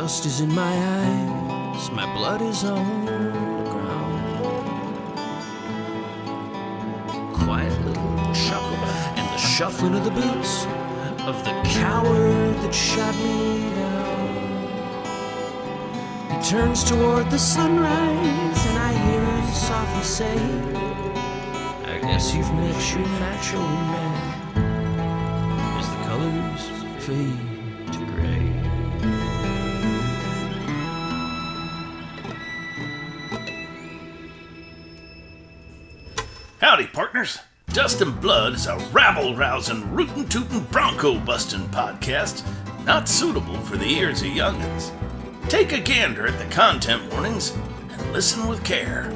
Dust is in my eyes, my blood is on the ground. Quiet little chuckle and the shuffling of the boots of the coward that shot me down. He turns toward the sunrise and I hear him softly say, I guess you've met your macho man as the colors fade to gray. Howdy, partners. Dust and Blood is a rabble-rousing, rootin'-tootin', bronco-bustin' podcast not suitable for the ears of young'uns. Take a gander at the content warnings and listen with care.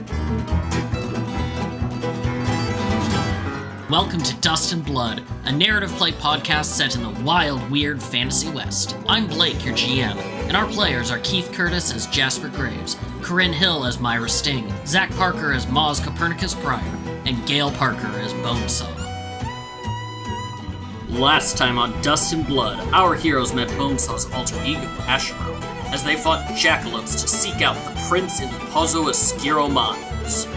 Welcome to Dust and Blood, a narrative play podcast set in the wild, weird fantasy West. I'm Blake, your GM, and our players are Keith Curtis as Jasper Graves, Corinne Hill as Myra Sting, Zach Parker as Maz Copernicus Pryor, and Gail Parker as Bonesaw. Last time on Dust and Blood, our heroes met Bonesaw's alter ego, Asherelle, as they fought jackalopes to seek out the prince in the Pozo Esquiro mines.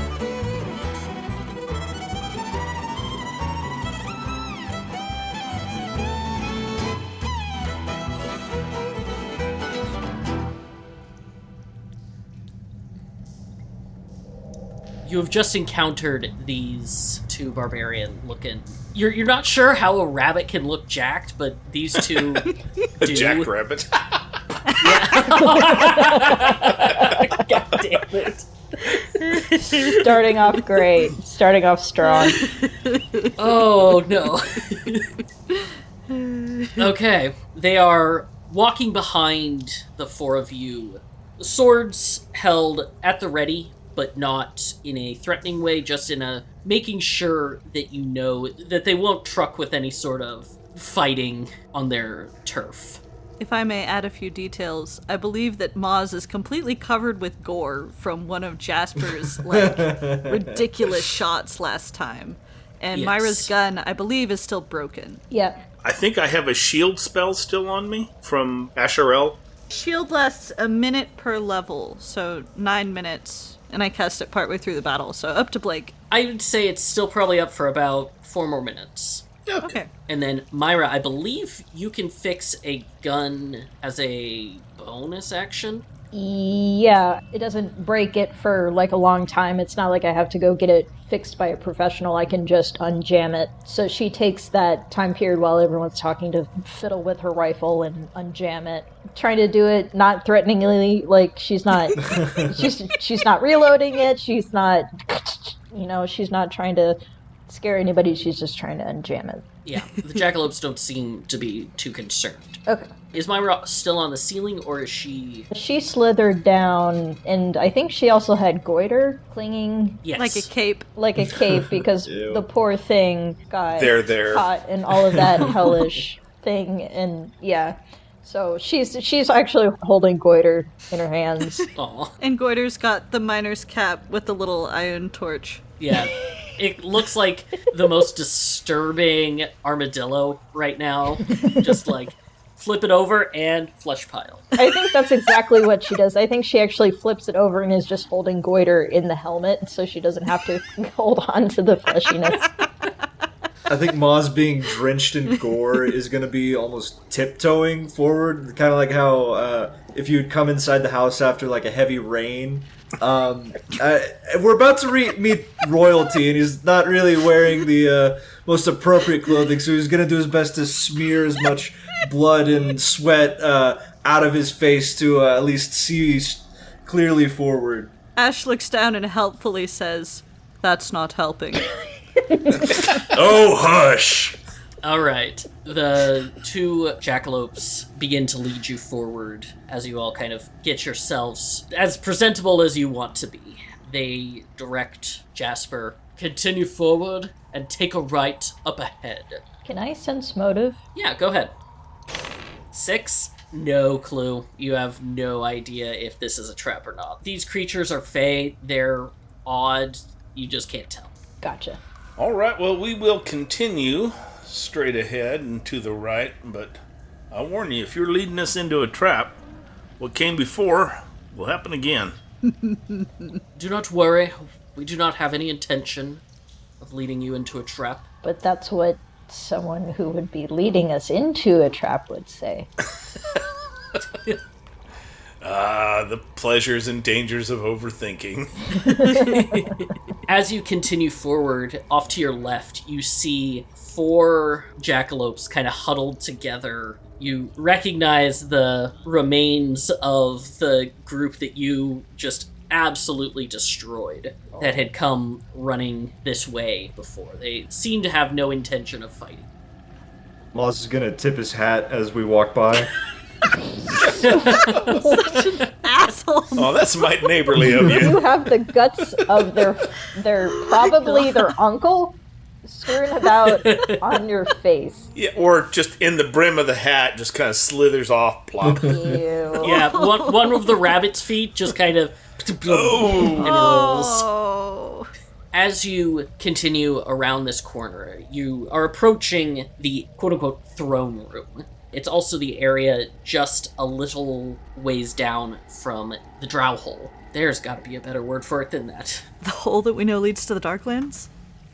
You have just encountered these two barbarian-looking... You're not sure how a rabbit can look jacked, but these two do. Jackrabbit. God damn it. Starting off great. Starting off strong. Oh, no. Okay, they are walking behind the four of you. Swords held at the ready, but not in a threatening way, just in a making sure that you know that they won't truck with any sort of fighting on their turf. If I may add a few details, I believe that Maz is completely covered with gore from one of Jasper's, ridiculous shots last time. And Yes. Myra's gun, I believe, is still broken. Yeah. I think I have a shield spell still on me from Asherelle. Shield lasts a minute per level, so 9 minutes. And I cast it partway through the battle, so up to Blake. I would say it's still probably up for about 4 more minutes. Okay. And then, Myra, I believe you can fix a gun as a bonus action? Yeah, it doesn't break it for like a long time. It's not like I have to go get it fixed by a professional. I can just unjam it. So she takes that time period while everyone's talking to fiddle with her rifle and unjam it. Trying to do it not threateningly, like she's not she's not reloading it. She's not she's not trying to scare anybody. She's just trying to unjam it. Yeah, the jackalopes don't seem to be too concerned. Okay. Is Myra still on the ceiling, or is she... She slithered down, and I think she also had goiter clinging Yes. Like a cape. like a cape because the poor thing got There. caught in all of that hellish thing, and yeah. So she's actually holding goiter in her hands. Aw. And Goiter's got the miner's cap with the little iron torch. Yeah. It looks like the most disturbing armadillo right now. Just like, flip it over and flesh pile. I think that's exactly what she does. I think she actually flips it over and is just holding goiter in the helmet, so she doesn't have to hold on to the fleshiness. I think Maz being drenched in gore is going to be almost tiptoeing forward, kind of like how if you'd come inside the house after like a heavy rain. We're about to meet royalty, and he's not really wearing the most appropriate clothing, so he's going to do his best to smear as much blood and sweat out of his face to at least see clearly forward. Ash looks down and helpfully says, "That's not helping." Oh, hush! Alright, the two jackalopes begin to lead you forward as you all kind of get yourselves as presentable as you want to be. They direct Jasper, continue forward and take a right up ahead. Can I sense motive? Yeah, go ahead. 6? No clue. You have no idea if this is a trap or not. These creatures are fey, they're odd, you just can't tell. Gotcha. All right, well, we will continue straight ahead and to the right, but I warn you, if you're leading us into a trap, What came before will happen again. Do not worry. We do not have any intention of leading you into a trap. But that's what someone who would be leading us into a trap would say. The pleasures and dangers of overthinking. As you continue forward, off to your left, you see 4 jackalopes kind of huddled together. You recognize the remains of the group that you just absolutely destroyed that had come running this way before. They seem to have no intention of fighting. Moz is gonna tip his hat as we walk by. Such an asshole. Oh, that's might neighborly of You you. have the guts of their probably their uncle skirting about on your face. Yeah, or just in the brim of the hat, just kind of slithers off, plop. Ew. Yeah, one of the rabbit's feet just kind of and rolls. Oh. As you continue around this corner, you are approaching the quote-unquote throne room. It's also the area just a little ways down from the drow hole. There's got to be a better word for it than that. The hole that we know leads to the darklands?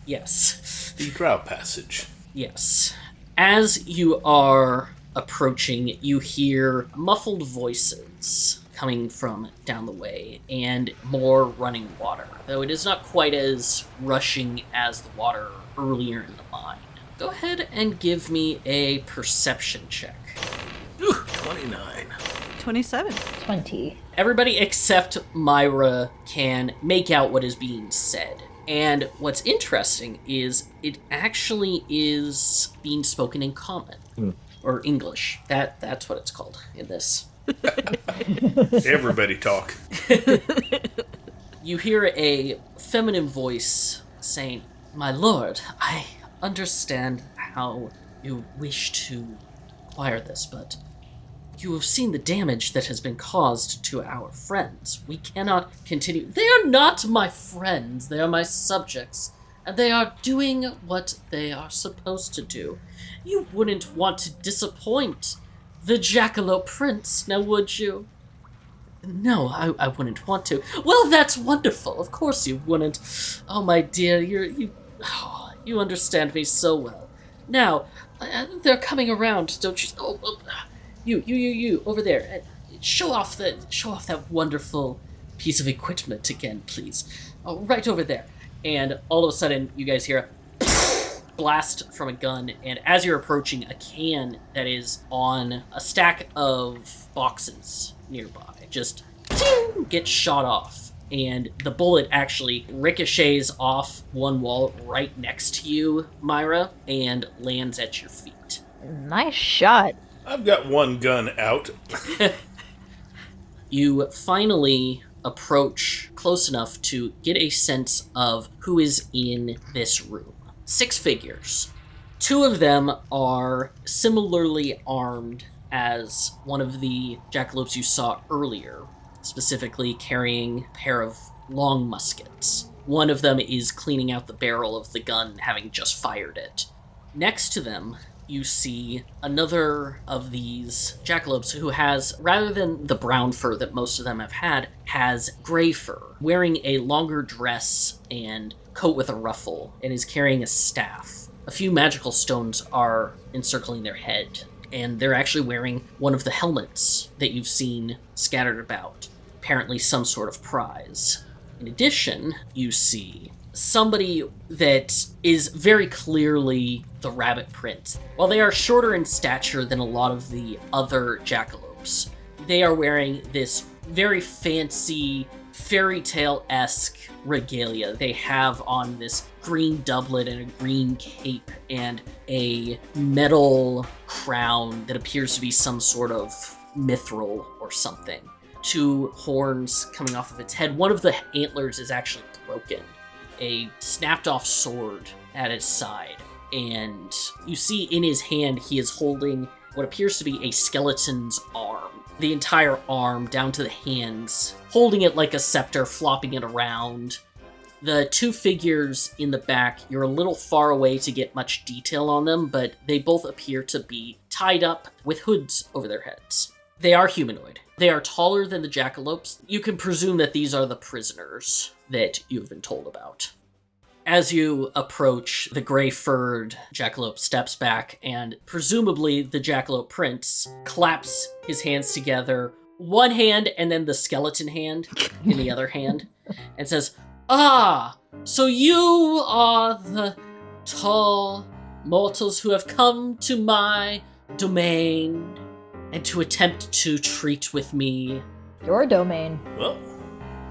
Yes. The drow passage. Yes. As you are approaching, you hear muffled voices coming from down the way, and more running water, though it is not quite as rushing as the water earlier in the mine. Go ahead and give me a perception check. Ooh, 29. 27. 20. Everybody except Myra can make out what is being said. And what's interesting is it actually is being spoken in common. Or English. That's what it's called in this. Everybody talk. You hear a feminine voice saying, "My lord, I understand how you wish to acquire this, but you have seen the damage that has been caused to our friends. We cannot continue." "They are not my friends, they are my subjects, and they are doing what they are supposed to do. You wouldn't want to disappoint the Jackalope Prince, now would you?" "No, I wouldn't want to." "Well, that's wonderful. Of course you wouldn't. Oh, my dear, you understand me so well. Now, they're coming around, don't you? You over there. Show off that wonderful piece of equipment again, please. Oh, right over there." And all of a sudden, you guys hear a blast from a gun, and as you're approaching, a can that is on a stack of boxes nearby just gets shot off, and the bullet actually ricochets off one wall right next to you, Myra, and lands at your feet. Nice shot. I've got one gun out. You finally approach close enough to get a sense of who is in this room. 6 figures. 2 of them are similarly armed as one of the jackalopes you saw earlier, specifically carrying a pair of long muskets. One of them is cleaning out the barrel of the gun, having just fired it. Next to them, you see another of these jackalopes who has, rather than the brown fur that most of them have had, has gray fur, wearing a longer dress and coat with a ruffle, and is carrying a staff. A few magical stones are encircling their head, and they're actually wearing one of the helmets that you've seen scattered about, apparently some sort of prize. In addition, you see somebody that is very clearly the Rabbit Prince. While they are shorter in stature than a lot of the other jackalopes, they are wearing this very fancy, fairy tale-esque regalia. They have on this green doublet and a green cape and a metal crown that appears to be some sort of mithril or something. 2 horns coming off of its head. One of the antlers is actually broken. A snapped-off sword at his side. And you see in his hand he is holding what appears to be a skeleton's arm. The entire arm down to the hands, holding it like a scepter, flopping it around. The 2 figures in the back, you're a little far away to get much detail on them, but they both appear to be tied up with hoods over their heads. They are humanoid. They are taller than the jackalopes. You can presume that these are the prisoners that you've been told about. As you approach, the gray-furred jackalope steps back, and presumably the jackalope prince claps his hands together, one hand and then the skeleton hand in the other hand, and says, "Ah, so you are the tall mortals who have come to my domain and to attempt to treat with me." Your domain. Well,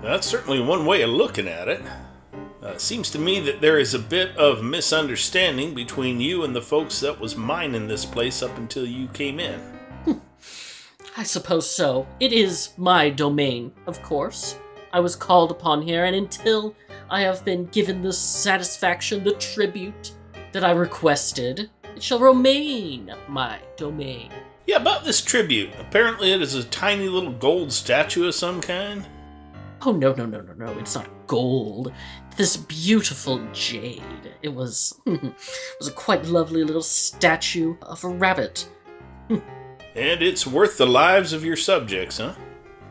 that's certainly one way of looking at it. Seems to me that there is a bit of misunderstanding between you and the folks that was mining this place up until you came in. I suppose so. It is my domain, of course. I was called upon here, and until I have been given the satisfaction, the tribute that I requested, it shall remain my domain. Yeah, about this tribute. Apparently it is a tiny little gold statue of some kind. Oh, no. It's not gold. This beautiful jade. It was a quite lovely little statue of a rabbit. And it's worth the lives of your subjects, huh?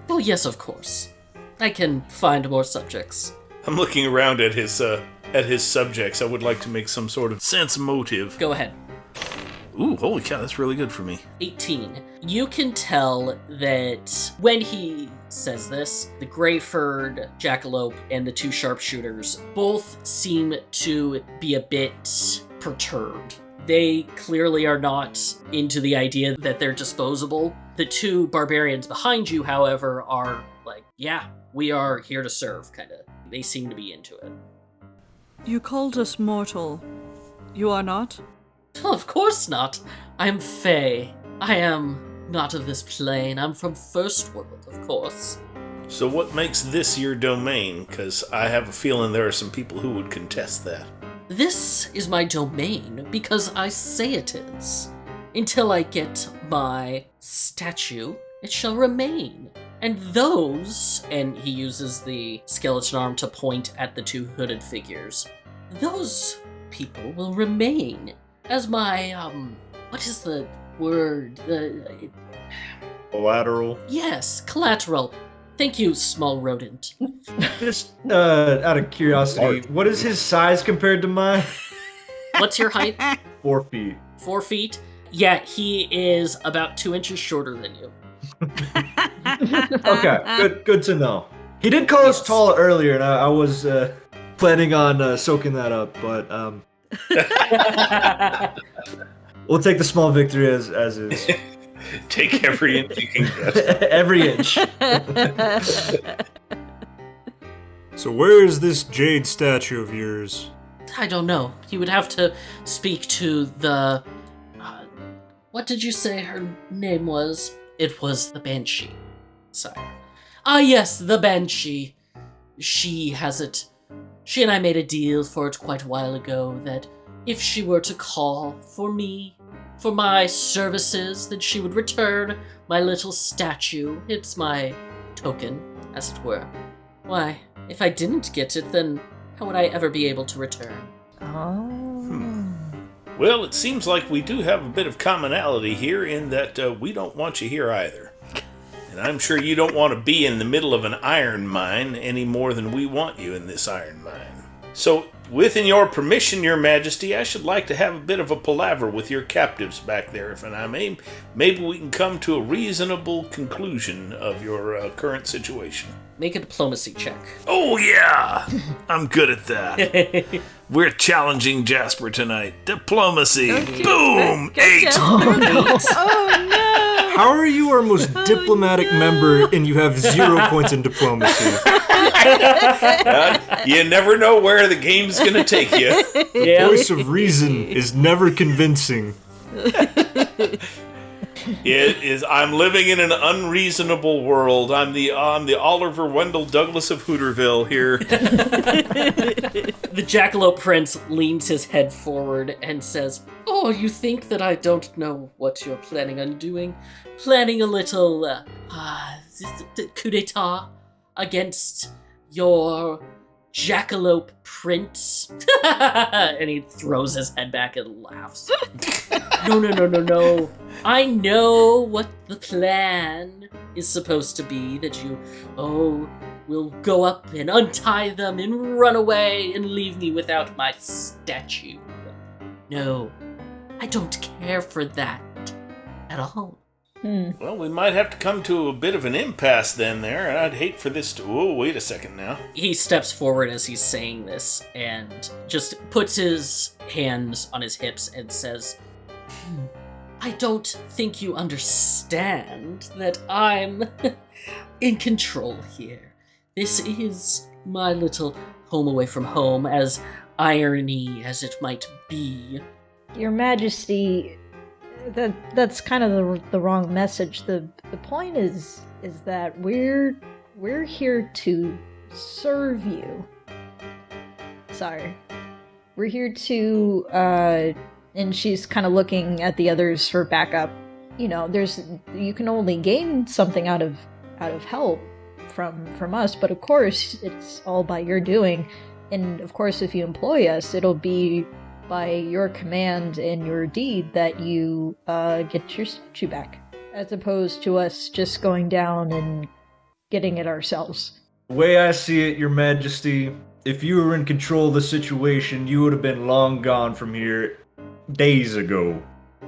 Well, yes, of course. I can find more subjects. I'm looking around at his subjects. I would like to make some sort of sense motive. Go ahead. Ooh, holy cow, that's really good for me. 18. You can tell that when he says this, the gray-furred jackalope and the two sharpshooters both seem to be a bit perturbed. They clearly are not into the idea that they're disposable. The two barbarians behind you, however, are like, yeah, we are here to serve, kind of. They seem to be into it. You called us mortal. You are not? Well, of course not. I am Fae. I am not of this plane. I'm from First World, of course. So what makes this your domain? Because I have a feeling there are some people who would contest that. This is my domain because I say it is. Until I get my statue, it shall remain. And those, and he uses the skeleton arm to point at the two hooded figures, those people will remain as my, what is the word? Collateral. Yes, collateral. Thank you, small rodent. Just out of curiosity, what is his size compared to mine? What's your height? 4 feet. 4 feet? Yeah, he is about 2 inches shorter than you. Okay, good to know. He did call us tall earlier, and I was planning on soaking that up, but we'll take the small victory as is. Take every inch you can get. Every inch. So where is this jade statue of yours? I don't know. You would have to speak to the... what did you say her name was? It was the Banshee. Sorry. Ah, yes, the Banshee. She has it. She and I made a deal for it quite a while ago that if she were to call for me, for my services, then she would return my little statue. It's my token, as it were. Why, if I didn't get it, then how would I ever be able to return? Well, it seems like we do have a bit of commonality here in that we don't want you here either. And I'm sure you don't want to be in the middle of an iron mine any more than we want you in this iron mine. So, within your permission, your majesty, I should like to have a bit of a palaver with your captives back there, if I may. Maybe we can come to a reasonable conclusion of your current situation. Make a diplomacy check. Oh, yeah! I'm good at that. We're challenging Jasper tonight. Diplomacy. Boom! 8! Oh no! How are you our most diplomatic member and you have 0 points in diplomacy? You never know where the game's gonna take you. The voice of reason is never convincing. It is. I'm living in an unreasonable world. I'm the Oliver Wendell Douglas of Hooterville here. The jackalope prince leans his head forward and says, "Oh, you think that I don't know what you're planning on doing? Planning a little coup d'etat against your jackalope prince. And he throws his head back and laughs. No. I know what the plan is supposed to be, that you, will go up and untie them and run away and leave me without my statue. No, I don't care for that at all. Well, we might have to come to a bit of an impasse then there. I'd hate for this to... Oh, wait a second now. He steps forward as he's saying this and just puts his hands on his hips and says, I don't think you understand that I'm in control here. This is my little home away from home, as irony as it might be. Your Majesty, that's kind of the wrong message. The point is that we're here to serve you. Sorry. We're here to and she's kind of looking at the others for backup. You know, you can only gain something out of help from us, but of course it's all by your doing. And of course, if you employ us, it'll be by your command and your deed that you get your statue back, as opposed to us just going down and getting it ourselves. The way I see it, Your Majesty, if you were in control of the situation, you would have been long gone from here days ago.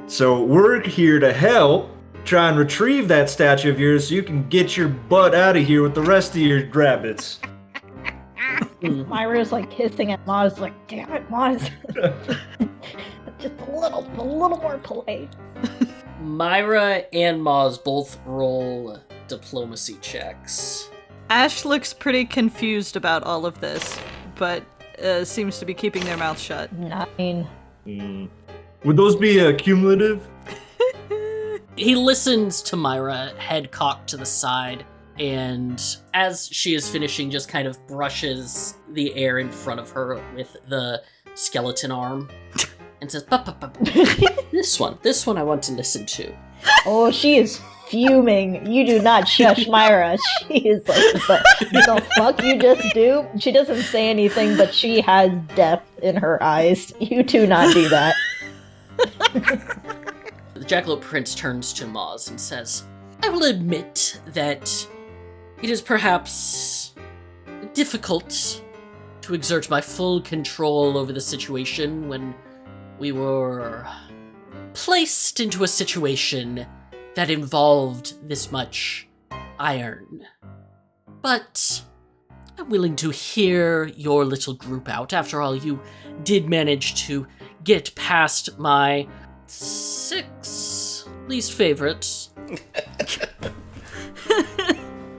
So we're here to help try and retrieve that statue of yours so you can get your butt out of here with the rest of your rabbits. Myra's like hissing at Maz, like, damn it, Maz. Just a little more polite. Myra and Maz both roll diplomacy checks. Ash looks pretty confused about all of this, but seems to be keeping their mouth shut. 9. Would those be cumulative? He listens to Myra, head cocked to the side, and as she is finishing, just kind of brushes the air in front of her with the skeleton arm and says, This one I want to listen to. Oh, she is fuming. You do not shush Myra. She is like, the fuck you just do? She doesn't say anything, but she has death in her eyes. You do not do that. The Jackalope Prince turns to Maz and says, I will admit that it is perhaps difficult to exert my full control over the situation when we were placed into a situation that involved this much iron. But I'm willing to hear your little group out. After all, you did manage to get past my 6 least favorites.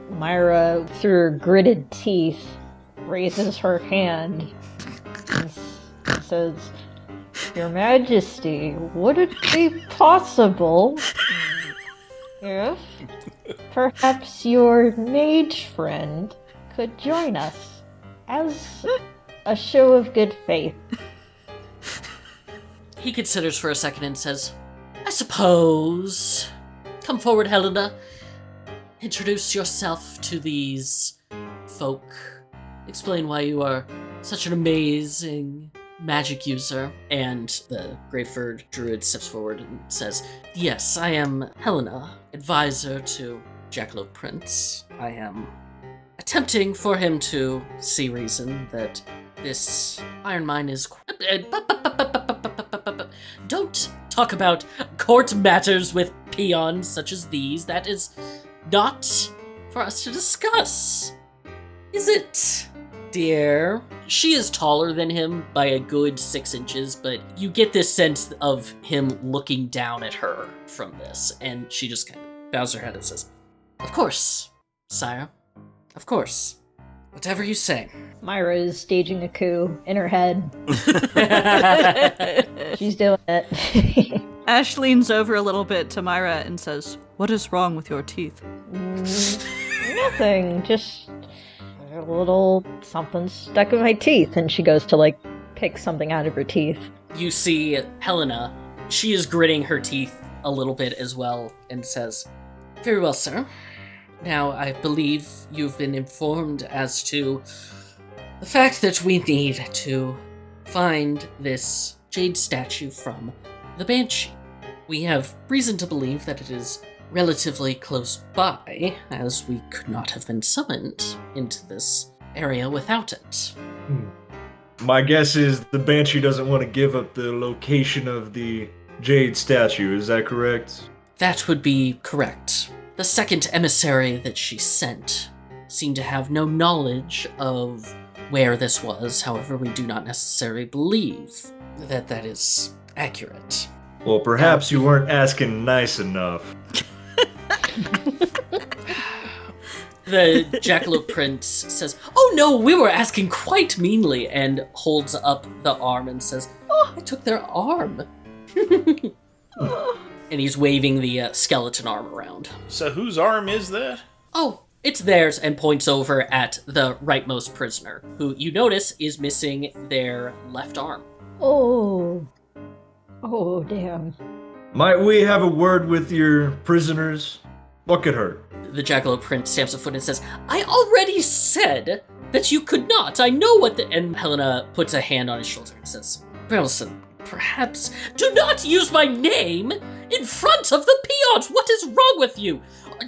Myra, through her gritted teeth, raises her hand and says, Your Majesty, would it be possible if perhaps your mage friend could join us as a show of good faith? He considers for a second and says, I suppose. Come forward, Helena. Introduce yourself to these folk. Explain why you are such an amazing magic user. And the Greyford druid steps forward and says, Yes, I am Helena, advisor to Jackalope Prince. I am attempting for him to see reason that this iron mine is... Don't talk about court matters with peons such as these. That is not for us to discuss, is it, dear? She is taller than him by a good 6 inches, but you get this sense of him looking down at her from this, and she just kind of bows her head and says, Of course, sire. Of course. Whatever you say. Myra is staging a coup in her head. She's doing it. Ash leans over a little bit to Myra and says, What is wrong with your teeth? Nothing. Just a little something stuck in my teeth. And she goes to, pick something out of her teeth. You see Helena. She is gritting her teeth a little bit as well and says, Very well, sir. Now, I believe you've been informed as to The fact that we need to find this jade statue from the Banshee. We have reason to believe that it is relatively close by, as we could not have been summoned into this area without it. My guess is the Banshee doesn't want to give up the location of the jade statue, is that correct? That would be correct. The second emissary that she sent seemed to have no knowledge of where this was. However, we do not necessarily believe that that is accurate. Well, perhaps you weren't asking nice enough. The Jackalope Prince says, "Oh no, we were asking quite meanly," and holds up the arm and says, "Oh, I took their arm." And he's waving the skeleton arm around. So whose arm is that? "Oh, it's theirs," and points over at the rightmost prisoner, who you notice is missing their left arm. Oh. Oh, damn. Might we have a word with your prisoners? What could hurt? The Jackalope Prince stamps a foot and says, "I already said that you could not. I know what the..." And Helena puts a hand on his shoulder and says, "Brilson, perhaps do not use my name in front of the peons. What is wrong with you?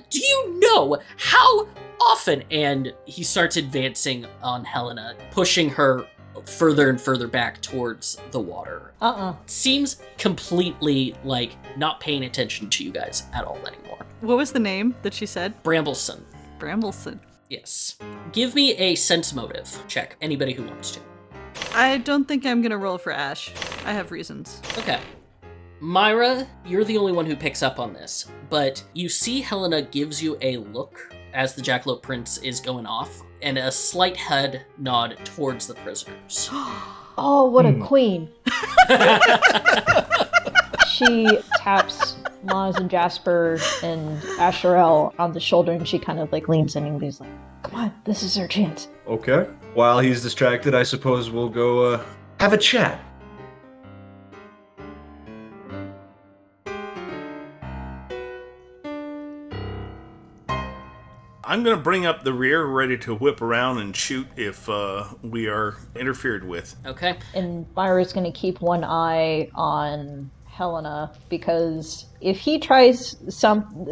Do you know how often..." And he starts advancing on Helena, pushing her further and further back towards the water. Seems completely, like, not paying attention to you guys at all anymore. What was the name that she said? Brambleson. Brambleson. Yes. Give me a sense motive check. Anybody who wants to. I don't think I'm gonna roll for Ash. I have reasons. Okay. Myra, you're the only one who picks up on this, but you see Helena gives you a look as the Jackalope Prince is going off, and a slight head nod towards the prisoners. Oh, what a queen. She taps Maz and Jasper and Asherelle on the shoulder, and she kind of like leans in and goes like, "Come on, this is our chance." Okay. While he's distracted, I suppose we'll go, have a chat. I'm going to bring up the rear, ready to whip around and shoot if we are interfered with. Okay. And Myra's going to keep one eye on Helena, because if he tries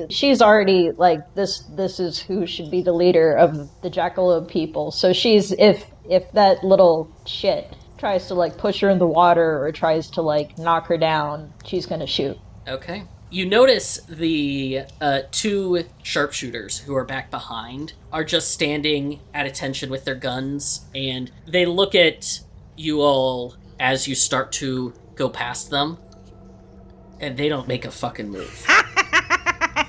she's already like, this is who should be the leader of the Jackalope people. So she's, if that little shit tries to like push her in the water or tries to like knock her down, she's going to shoot. Okay. You notice the two sharpshooters who are back behind are just standing at attention with their guns, and they look at you all as you start to go past them, and they don't make a fucking move.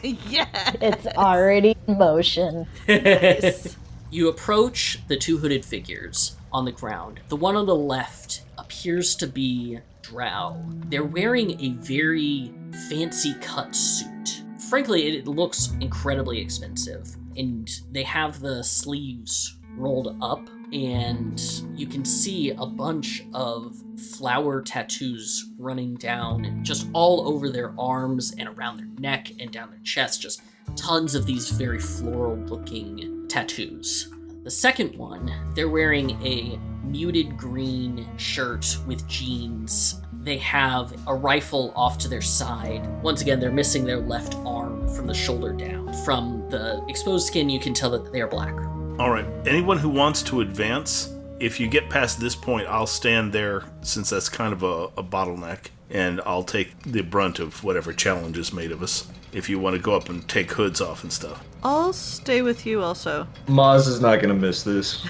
Yeah. It's already in motion. Nice. You approach the two hooded figures on the ground. The one on the left appears to be Drow. They're wearing a very fancy cut suit. Frankly, it looks incredibly expensive, and they have the sleeves rolled up, and you can see a bunch of flower tattoos running down just all over their arms and around their neck and down their chest. Just tons of these very floral looking tattoos. The second one, they're wearing a muted green shirt with jeans. They have a rifle off to their side. Once again, they're missing their left arm from the shoulder down. From the exposed skin, you can tell that they are black. All right, anyone who wants to advance, if you get past this point, I'll stand there, since that's kind of a bottleneck, and I'll take the brunt of whatever challenge is made of us, if you want to go up and take hoods off and stuff. I'll stay with you also. Maz is not going to miss this.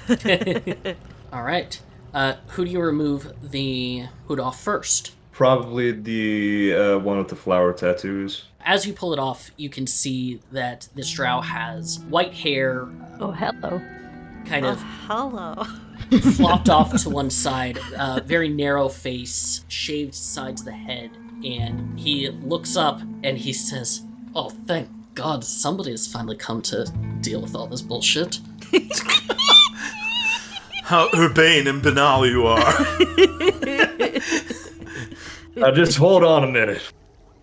All right. Who do you remove the hood off first? Probably the one with the flower tattoos. As you pull it off, you can see that this drow has white hair, Oh, hello. kind of Hello. flopped off to one side, very narrow face, shaved sides of the head, and he looks up and he says, "Oh, thank God somebody has finally come to deal with all this bullshit." How urbane and banal you are. Now just hold on a minute.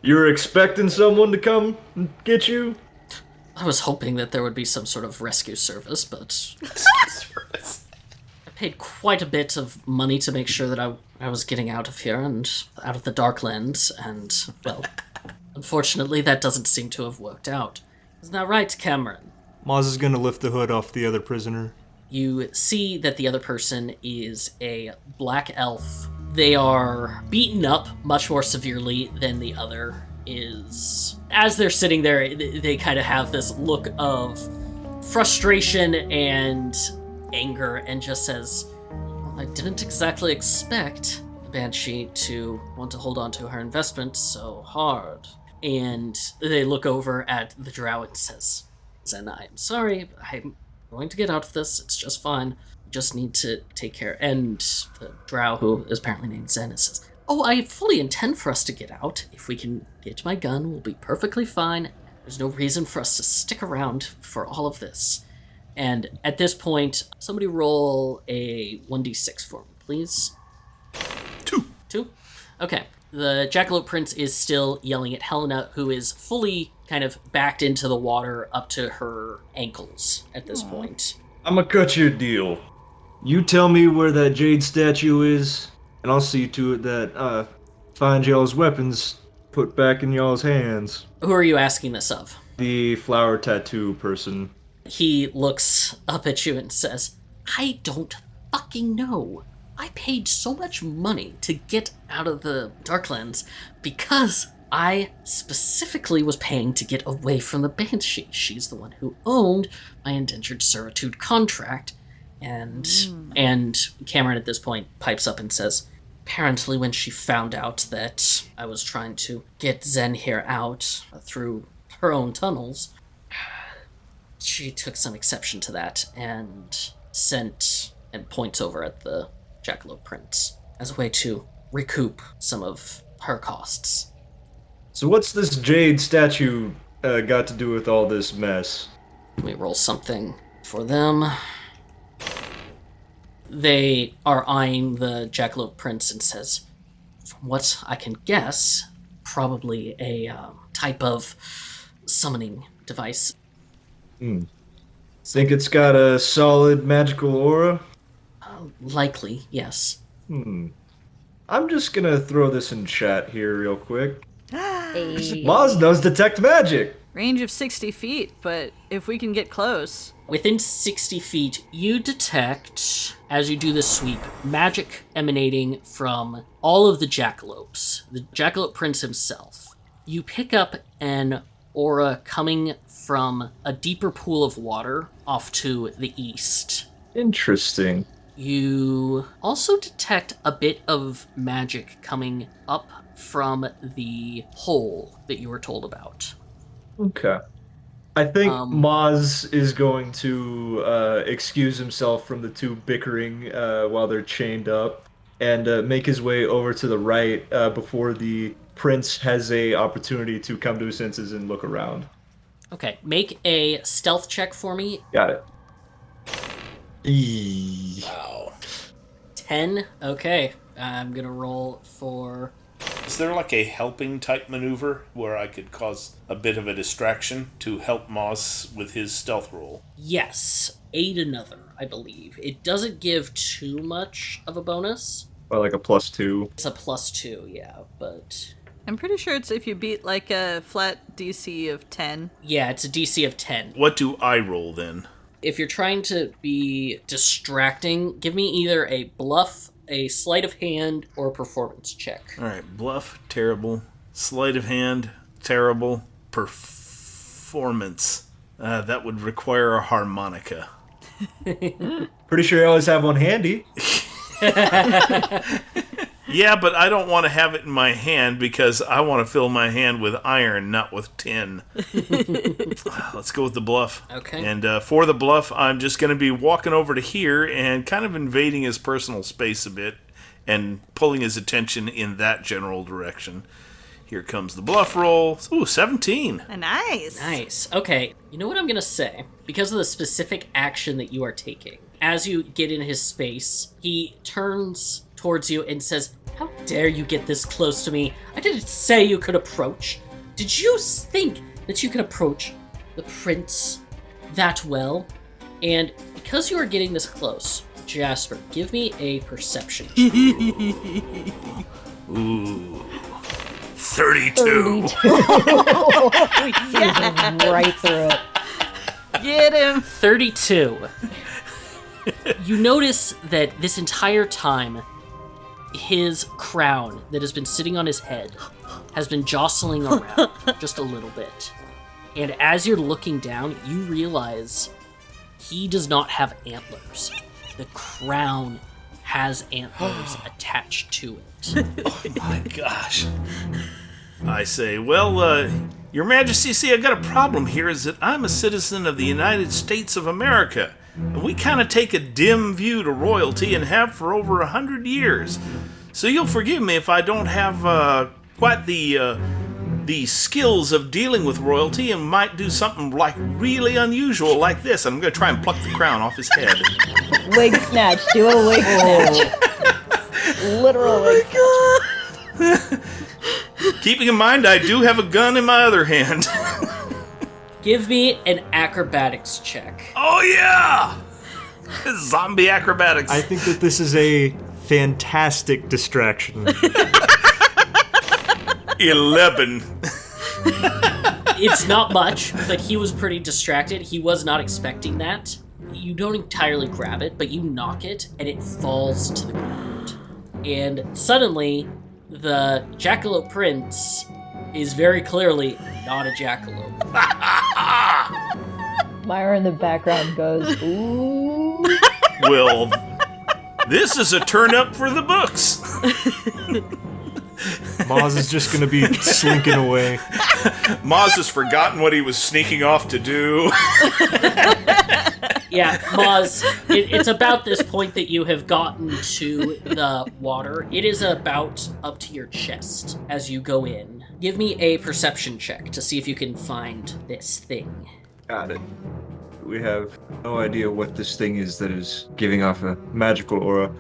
You're expecting someone to come and get you? I was hoping that there would be some sort of rescue service, but paid quite a bit of money to make sure that I was getting out of here and out of the darklands, and, well, unfortunately that doesn't seem to have worked out. Isn't that right, Cameron? Maz is gonna lift the hood off the other prisoner. You see that the other person is a black elf. They are beaten up much more severely than the other is. As they're sitting there, they kind of have this look of frustration and anger, and just says, I didn't exactly expect the Banshee to want to hold on to her investment so hard. And they look over at the drow and says, Zen, I'm sorry, I'm going to get out of this, it's just fine. We just need to take care. And the drow, who is apparently named Zen, says, oh, I fully intend for us to get out. If we can get my gun, we'll be perfectly fine. There's no reason for us to stick around for all of this. And at this point, somebody roll a 1d6 for me, please. 2? Okay. The Jackalope Prince is still yelling at Helena, who is fully kind of backed into the water up to her ankles at this point. I'm gonna cut you a deal. You tell me where that jade statue is, and I'll see to it that find y'all's weapons put back in y'all's hands. Who are you asking this of? The flower tattoo person. He looks up at you and says, I don't fucking know. I paid so much money to get out of the Darklands because I specifically was paying to get away from the Banshee. She's the one who owned my indentured servitude contract. And Cameron at this point pipes up and says, apparently when she found out that I was trying to get Zen here out through her own tunnels, she took some exception to that and sent and points over at the Jackalope Prince as a way to recoup some of her costs. So what's this jade statue got to do with all this mess? Let me roll something for them. They are eyeing the Jackalope Prince and says, from what I can guess, probably a type of summoning device. Think it's got a solid magical aura? Likely, yes. I'm just gonna throw this in chat here real quick. Hey. Maz knows detect magic! Range of 60 feet, but if we can get close. Within 60 feet, you detect, as you do the sweep, magic emanating from all of the jackalopes. The Jackalope Prince himself. You pick up an aura coming from a deeper pool of water off to the east. Interesting. You also detect a bit of magic coming up from the hole that you were told about. Okay. I think Maz is going to excuse himself from the two bickering while they're chained up and make his way over to the right before the prince has a opportunity to come to his senses and look around. Okay, make a stealth check for me. Got it. Wow. 10? Okay, I'm gonna roll for... Is there like a helping type maneuver where I could cause a bit of a distraction to help Moss with his stealth roll? Yes, aid another, I believe. It doesn't give too much of a bonus. Or like a +2. It's a +2, yeah, but... I'm pretty sure it's if you beat like a flat DC of 10. Yeah, it's a DC of 10. What do I roll then? If you're trying to be distracting, give me either a bluff, a sleight of hand, or a performance check. All right, bluff, terrible. Sleight of hand, terrible. Performance. That would require a harmonica. Pretty sure you always have one handy. Yeah, but I don't want to have it in my hand because I want to fill my hand with iron, not with tin. Let's go with the bluff. Okay. And for the bluff, I'm just going to be walking over to here and kind of invading his personal space a bit and pulling his attention in that general direction. Here comes the bluff roll. Ooh, 17. Nice. Nice. Okay, you know what I'm going to say? Because of the specific action that you are taking, as you get in his space, he turns towards you and says, how dare you get this close to me? I didn't say you could approach. Did you think that you could approach the prince that well? And because you are getting this close, Jasper, give me a perception. Ooh. 32. Right through it. Get him! 32. You notice that this entire time, his crown that has been sitting on his head has been jostling around just a little bit. And as you're looking down, you realize he does not have antlers. The crown has antlers attached to it. Oh my gosh. I say, well, Your Majesty, see, I got a problem here, is that I'm a citizen of the United States of America, and we kind of take a dim view to royalty and have for over 100 years. So you'll forgive me if I don't have quite the skills of dealing with royalty and might do something like really unusual like this. I'm going to try and pluck the crown off his head. Wig snatch. Do a wig snatch. Literal wig snatch. Keeping in mind, I do have a gun in my other hand. Give me an acrobatics check. Oh, yeah! Zombie acrobatics. I think that this is a fantastic distraction. 11. It's not much, but he was pretty distracted. He was not expecting that. You don't entirely grab it, but you knock it, and it falls to the ground. And suddenly, the Jackalope Prince is very clearly not a jackalope. Myra in the background goes, ooh. Well, this is a turn up for the books. Maz is just gonna be slinking away. Maz has forgotten what he was sneaking off to do. Yeah, Maz, it's about this point that you have gotten to the water. It is about up to your chest as you go in. Give me a perception check to see if you can find this thing. Got it. We have no idea what this thing is that is giving off a magical aura.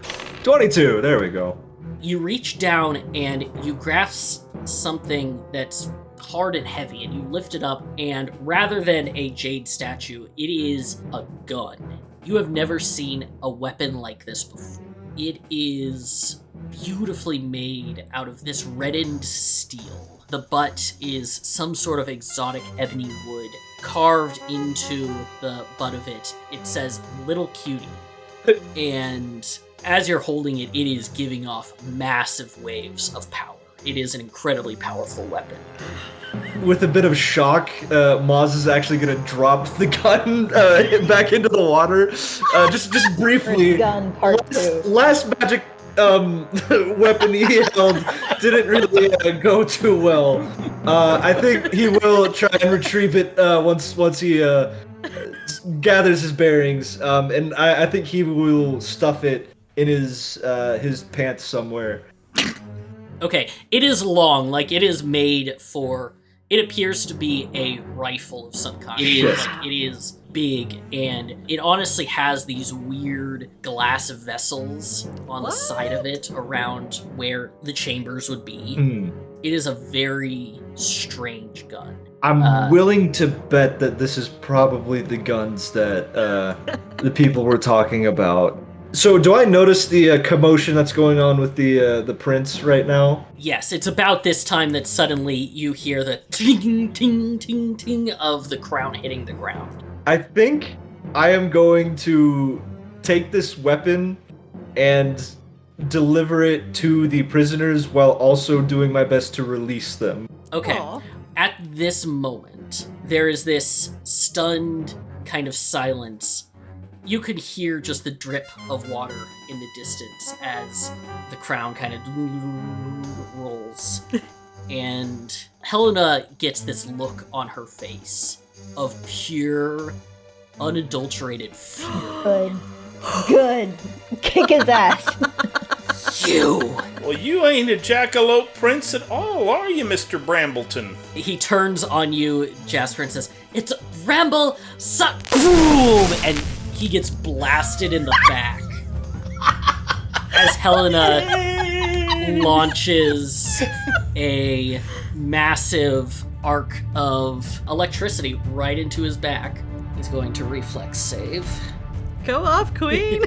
22! There we go. You reach down and you grasp something that's hard and heavy, and you lift it up, and rather than a jade statue, it is a gun. You have never seen a weapon like this before. It is beautifully made out of this reddened steel. The butt is some sort of exotic ebony wood carved into the butt of it. It says "Little Cutie," and as you're holding it, it is giving off massive waves of power. It is an incredibly powerful weapon. With a bit of shock, Maz is actually gonna drop the gun back into the water, just briefly. Gun part 2. Last magic weapon he held didn't really go too well. I think he will try and retrieve it once he gathers his bearings, and I think he will stuff it in his pants somewhere. Okay, it is long, like it is made for. It appears to be a rifle of some kind. It is big, and it honestly has these weird glass vessels on the side of it around where the chambers would be. It is a very strange gun. I'm willing to bet that this is probably the guns that the people were talking about. So, do I notice the commotion that's going on with the prince right now? Yes, it's about this time that suddenly you hear the ting, ting, ting, ting of the crown hitting the ground. I think I am going to take this weapon and deliver it to the prisoners while also doing my best to release them. Okay. Aww. At this moment, there is this stunned kind of silence. You could hear just the drip of water in the distance as the crown kind of rolls. And Helena gets this look on her face of pure, unadulterated fear. Good. Kick his ass. You! Well, you ain't a jackalope prince at all, are you, Mr. Brambleton? He turns on you, Jasper, and says, "It's Bramble Suck!" Boom! And he gets blasted in the back as Helena launches a massive arc of electricity right into his back. He's going to reflex save. Go off, queen!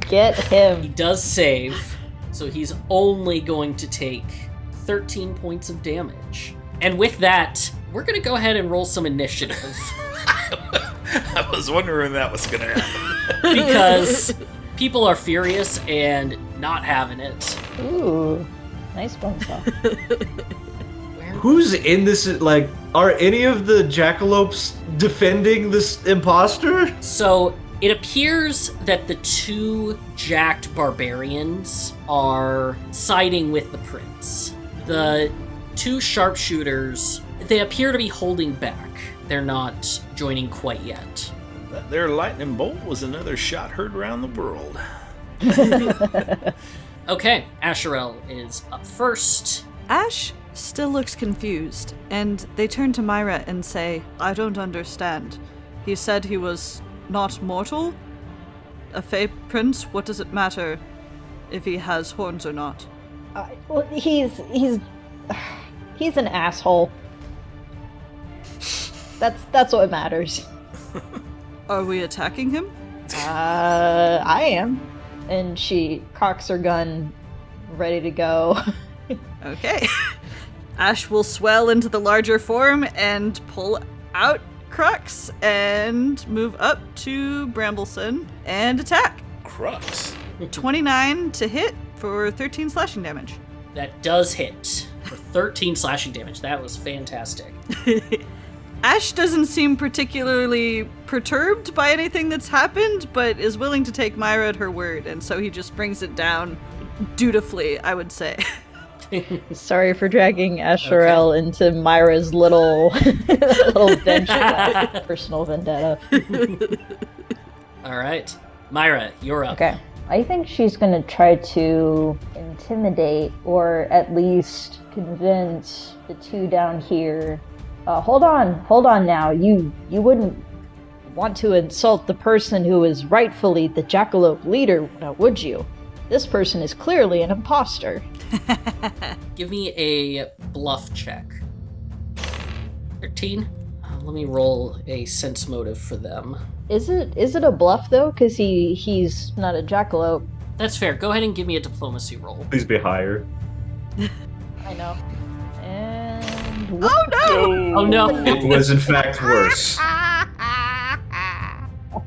Get He him. does save, so he's only going to take 13 points of damage. And with that, we're going to go ahead and roll some initiative. I was wondering that was going to happen. Because people are furious and not having it. Ooh, nice bonesaw. Who's in this? Like, are any of the jackalopes defending this imposter? So it appears that the two jacked barbarians are siding with the prince. The two sharpshooters, they appear to be holding back. They're not joining quite yet. That there lightning bolt was another shot heard around the world. Okay, Asherel is up first. Ash still looks confused, and they turn to Myra and say, I don't understand. He said he was not mortal? A Fey prince? What does it matter if he has horns or not? Well, he's an asshole. That's what matters. Are we attacking him? I am. And she cocks her gun, ready to go. Okay. Ash will swell into the larger form and pull out Crux and move up to Brambleson and attack. Crux. 29 to hit for 13 slashing damage. That does hit for 13 slashing damage. That was fantastic. Ash doesn't seem particularly perturbed by anything that's happened, but is willing to take Myra at her word, and so he just brings it down dutifully, I would say. Sorry for dragging Asherel into Myra's little venture. Personal vendetta. All right. Myra, you're up. Okay. I think she's gonna try to intimidate, or at least convince the two down here. Hold on now. You wouldn't want to insult the person who is rightfully the jackalope leader, now would you? This person is clearly an imposter. Give me a bluff check. 13. Let me roll a sense motive for them. Is it a bluff though? Because he's not a jackalope. That's fair. Go ahead and give me a diplomacy roll. Please be higher. I know. And Oh no! Oh no. It was in fact worse.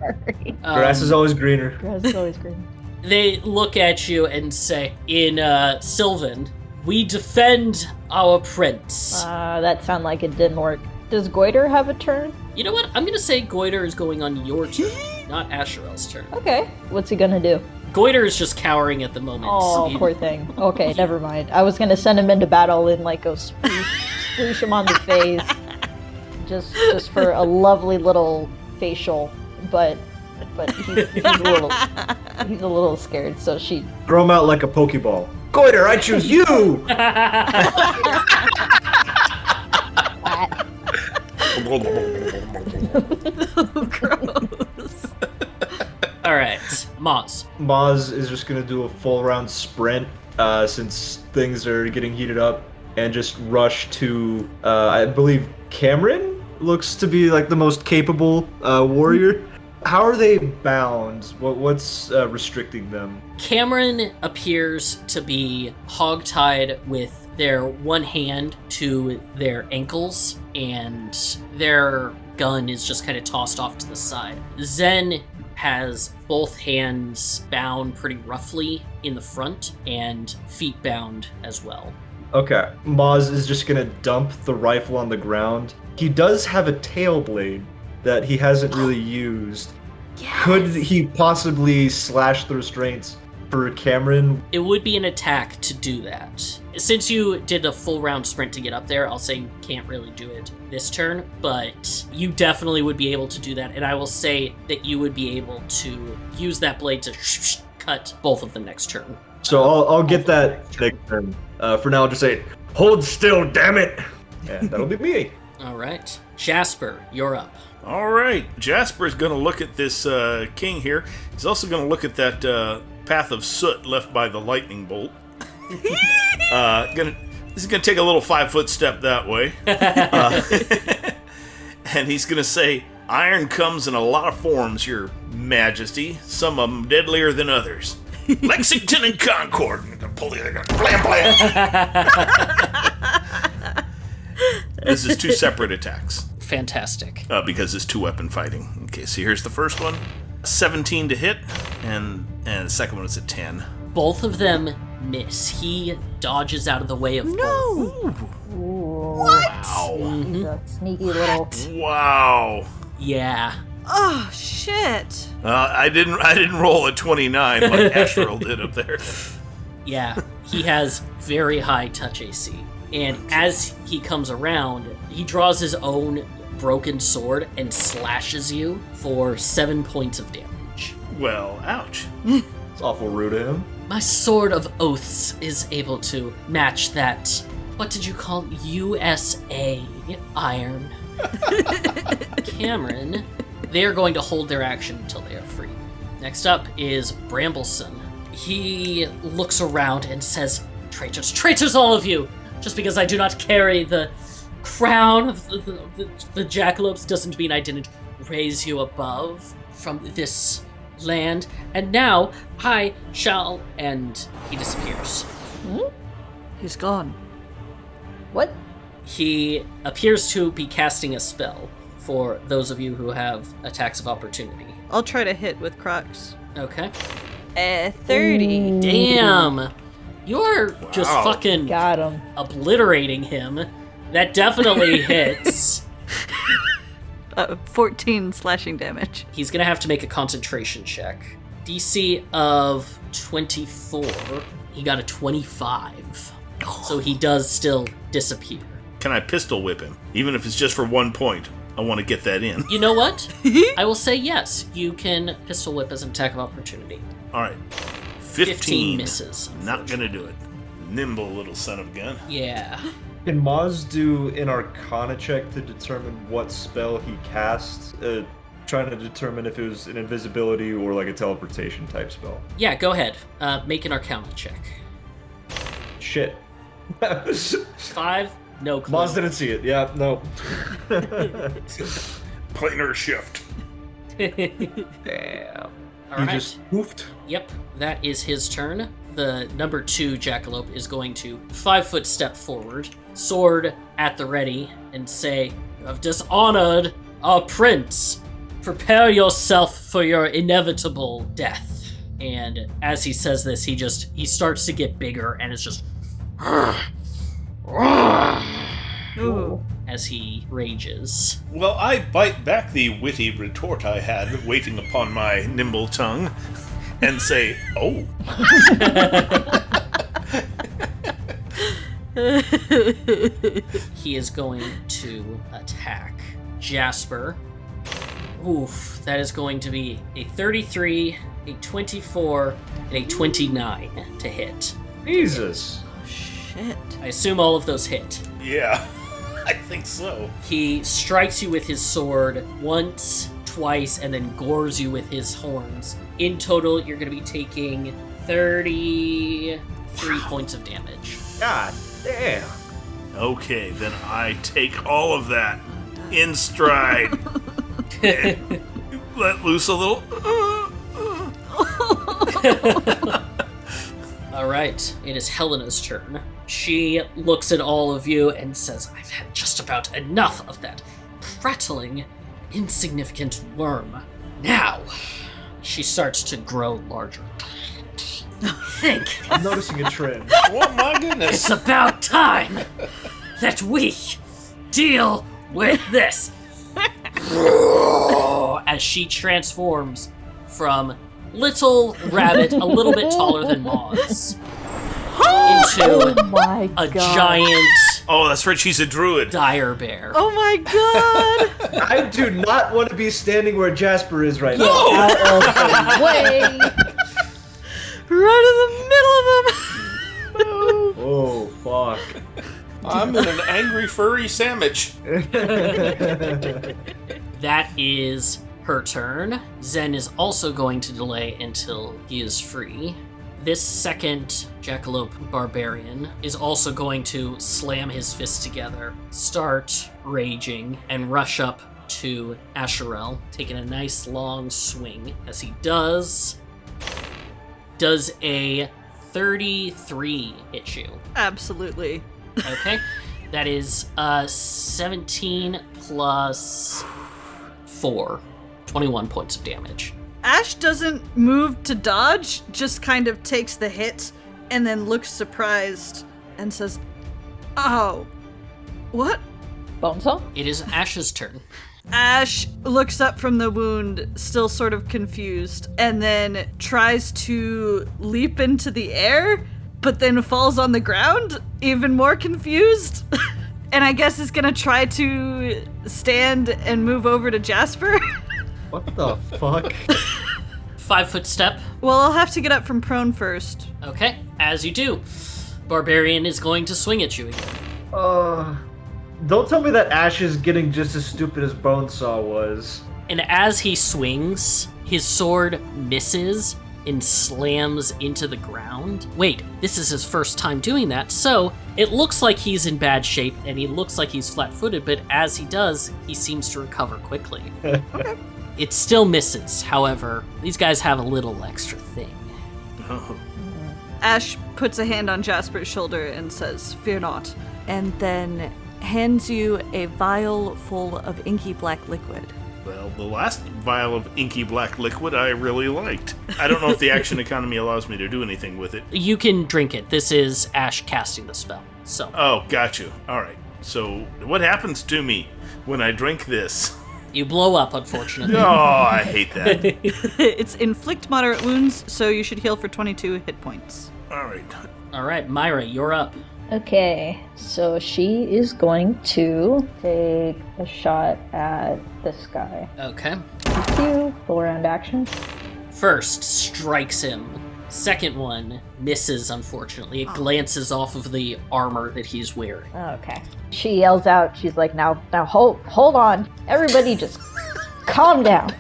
sorry. Grass is always greener. Grass is always green. They look at you and say, in Sylvan, we defend our prince. That sounded like it didn't work. Does Goiter have a turn? You know what? I'm going to say Goiter is going on your turn, not Asherel's turn. Okay. What's he gonna do? Goiter is just cowering at the moment. Oh, poor thing. Okay, never mind. I was gonna send him into battle and like go sploosh him on the face, just for a lovely little facial. But he's a little scared. So she Throw him out like a Pokeball. Goiter, I choose you! Gross. All right, Maz. Maz is just gonna do a full round sprint since things are getting heated up and just rush to, I believe Cameron looks to be like the most capable warrior. How are they bound? What's restricting them? Cameron appears to be hogtied with their one hand to their ankles, and their gun is just kind of tossed off to the side. Zen has both hands bound pretty roughly in the front and feet bound as well. Okay, Maz is just gonna dump the rifle on the ground. He does have a tail blade that he hasn't really used. Yes. Could he possibly slash the restraints for Cameron? It would be an attack to do that. Since you did a full round sprint to get up there, I'll say you can't really do it this turn, but you definitely would be able to do that, and I will say that you would be able to use that blade to cut both of them next turn. So I'll get that next turn. For now, I'll just say, hold still, damn it! And that'll be me. All right. Jasper, you're up. All right, Jasper's going to look at this king here. He's also going to look at that path of soot left by the lightning bolt. This is going to take a little 5-foot step that way. And he's going to say, Iron comes in a lot of forms, Your Majesty. Some of them deadlier than others. Lexington and Concord. Blam, blam. This is 2 separate attacks. Fantastic. Because it's 2-weapon fighting. Okay, so here's the first one. 17 to hit, and the second one is a 10. Both of them miss. He dodges out of the way of both. No! What? Wow. He's a sneaky little. Wow. Yeah. Oh, shit. I didn't roll a 29 like Astral did up there. Yeah. He has very high touch AC. And as he comes around, he draws his own broken sword and slashes you for 7 points of damage. Well, ouch. It's awful rude of him. My Sword of Oaths is able to match that. What did you call it? USA iron. Cameron, they are going to hold their action until they are free. Next up is Brambleson. He looks around and says, "Traitors, traitors all of you! Just because I do not carry the crown of the jackalopes doesn't mean I didn't raise you above from this land. And now I shall..." And he disappears. He's gone. What? He appears to be casting a spell for those of you who have attacks of opportunity. I'll try to hit with Crux. Okay. 30. Damn! You're just fucking Got him. obliterating him. That definitely hits. 14 slashing damage. He's gonna have to make a concentration check. DC of 24. He got a 25. So he does still disappear. Can I pistol whip him? Even if it's just for 1 point. I want to get that in. You know what? I will say yes. You can pistol whip as an attack of opportunity. All right. 15 misses. Not going to do it. Nimble little son of a gun. Yeah. Can Maz do an Arcana check to determine what spell he casts? Trying to determine if it was an invisibility or like a teleportation type spell. Yeah, go ahead. Make an Arcana check. Shit. 5? No clue. Maz didn't see it. Yeah, no. Planar shift. Damn. All He right. just poofed. Yep, that is his turn. The number 2 jackalope is going to 5-foot step forward, sword at the ready, and say, "You have dishonored our prince. Prepare yourself for your inevitable death." And as he says this, he starts to get bigger and is just Ooh. as he rages. Well, I bite back the witty retort I had waiting upon my nimble tongue and say, "Oh." He is going to attack Jasper. Oof, that is going to be a 33, a 24, and a 29 to hit. Jesus. Shit. I assume all of those hit. Yeah, I think so. He strikes you with his sword once, twice, and then gores you with his horns. In total, you're going to be taking 33 points of damage. God damn. Okay, then I take all of that in stride. And let loose a little. All right, it is Helena's turn. She looks at all of you and says, "I've had just about enough of that prattling, insignificant worm. Now," she starts to grow larger. "Think I'm noticing a trend. Oh my goodness. it's about time that we deal with this." As she transforms from little rabbit, a little bit taller than Moz, into Oh my a god. giant Oh, that's right, she's a druid. dire bear. Oh my god! I do not want to be standing where Jasper is right now. Out of the way. Right in the middle of them! Oh, fuck. I'm in an angry furry sandwich. That is her turn. Zen is also going to delay until he is free. This second jackalope barbarian is also going to slam his fists together, start raging, and rush up to Asherel, taking a nice long swing. As he does a 33 hit you? Absolutely. Okay. That is 17 plus 4. 21 points of damage. Ash doesn't move to dodge, just kind of takes the hit and then looks surprised and says, "Oh, what?" Bonesaw? It is Ash's turn. Ash looks up from the wound, still sort of confused, and then tries to leap into the air, but then falls on the ground, even more confused. And I guess is gonna try to stand and move over to Jasper. What the fuck? 5-foot step. Well, I'll have to get up from prone first. Okay, as you do. Barbarian is going to swing at you again. Don't tell me that Ash is getting just as stupid as Bonesaw was. And as he swings, his sword misses and slams into the ground. Wait, this is his first time doing that, so it looks like he's in bad shape and he looks like he's flat-footed, but as he does, he seems to recover quickly. Okay. It still misses, however, these guys have a little extra thing. Ash puts a hand on Jasper's shoulder and says, "Fear not," and then hands you a vial full of inky black liquid. Well, the last vial of inky black liquid I really liked. I don't know if the action economy allows me to do anything with it. You can drink it. This is Ash casting the spell, so. Oh, got you. All right. So, what happens to me when I drink this? You blow up, unfortunately. Oh, I hate that. It's inflict moderate wounds, so you should heal for 22 hit points. All right. All right, Myra, you're up. Okay, so she is going to take a shot at this guy. Okay. Thank you. Full round action. First, strikes him. Second one, misses, unfortunately. It glances off of the armor that he's wearing. Okay. She yells out, she's like, now hold on. Everybody just calm down.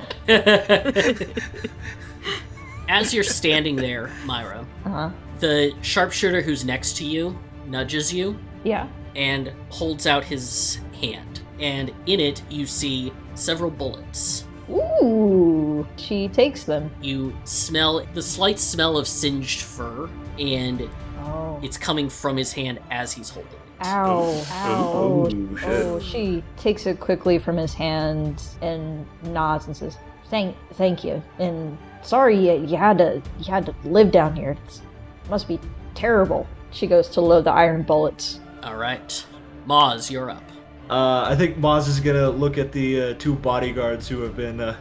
As you're standing there, Myra, the sharpshooter who's next to you nudges you Yeah. and holds out his hand. And in it, you see several bullets. Ooh. She takes them. You smell the slight smell of singed fur, and Oh. it's coming from his hand as he's holding it. Ow. Ow. Oh, shit. Oh, she takes it quickly from his hand and nods and says, Thank you. And sorry you had to live down here. It must be terrible. She goes to load the iron bullets. All right. Maz, you're up. I think Maz is gonna look at the two bodyguards who have been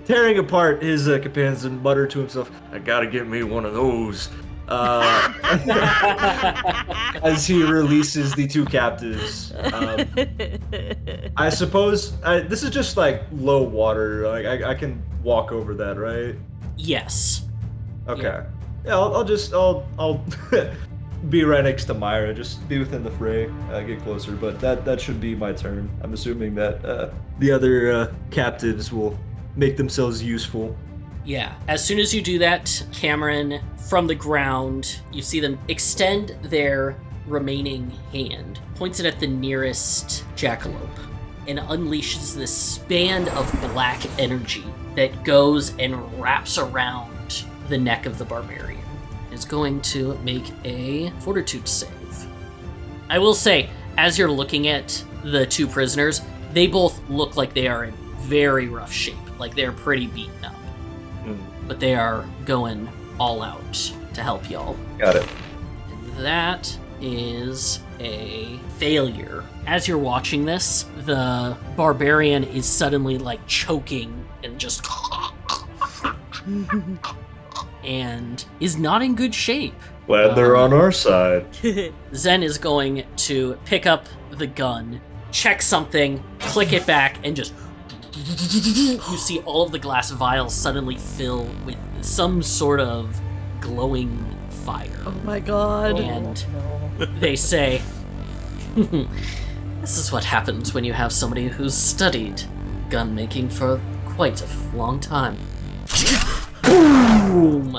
tearing apart his companions and mutter to himself, "I gotta get me one of those." As he releases the two captives. I suppose this is just like low water. Like I can walk over that, right? Yes. Okay. Yeah, I'll be right next to Myra. Just be within the fray. Get closer, but that should be my turn. I'm assuming that the other captives will make themselves useful. Yeah. As soon as you do that, Cameron, from the ground, you see them extend their remaining hand, points it at the nearest jackalope, and unleashes this band of black energy that goes and wraps around the neck of the barbarian. It's going to make a fortitude save. I will say, as you're looking at the two prisoners, they both look like they are in very rough shape, like they're pretty beaten up. But they are going all out to help y'all. Got it. And that is a failure. As you're watching this, the barbarian is suddenly like choking and just and is not in good shape. Glad they're on our side. Zen is going to pick up the gun, check something, click it back, and just you see all of the glass vials suddenly fill with some sort of glowing fire. Oh my god. And they say, this is what happens when you have somebody who's studied gun making for quite a long time. Boom!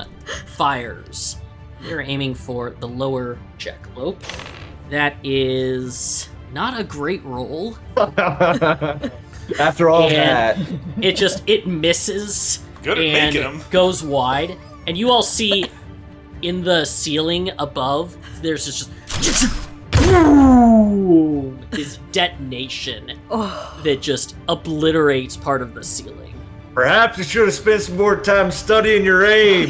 Fires. They're aiming for the lower jackalope. That is not a great roll. After all and that. it misses Good at and making 'em. goes wide, and you all see in the ceiling above there's just this detonation that just obliterates part of the ceiling. Perhaps you should have spent some more time studying your aim.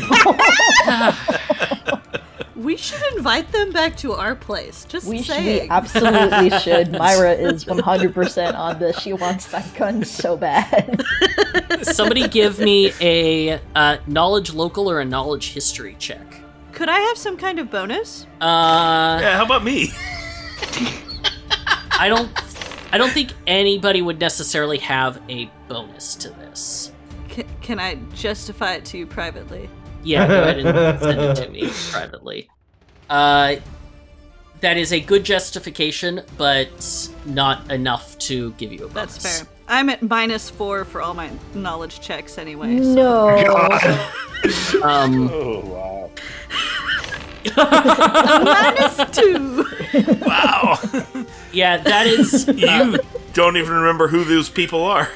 We should invite them back to our place. Just We saying. absolutely should. Myra is 100% on this. She wants that gun so bad. Somebody give me a knowledge local or a knowledge history check. Could I have some kind of bonus? Yeah, how about me? I don't think anybody would necessarily have a bonus to this. Can I justify it to you privately? Yeah, go ahead and send it to me privately. That is a good justification, but not enough to give you a bonus. That's fair. I'm at -4 for all my knowledge checks anyway. So. No. Oh, wow. -2. Wow. Yeah, that is... You don't even remember who those people are.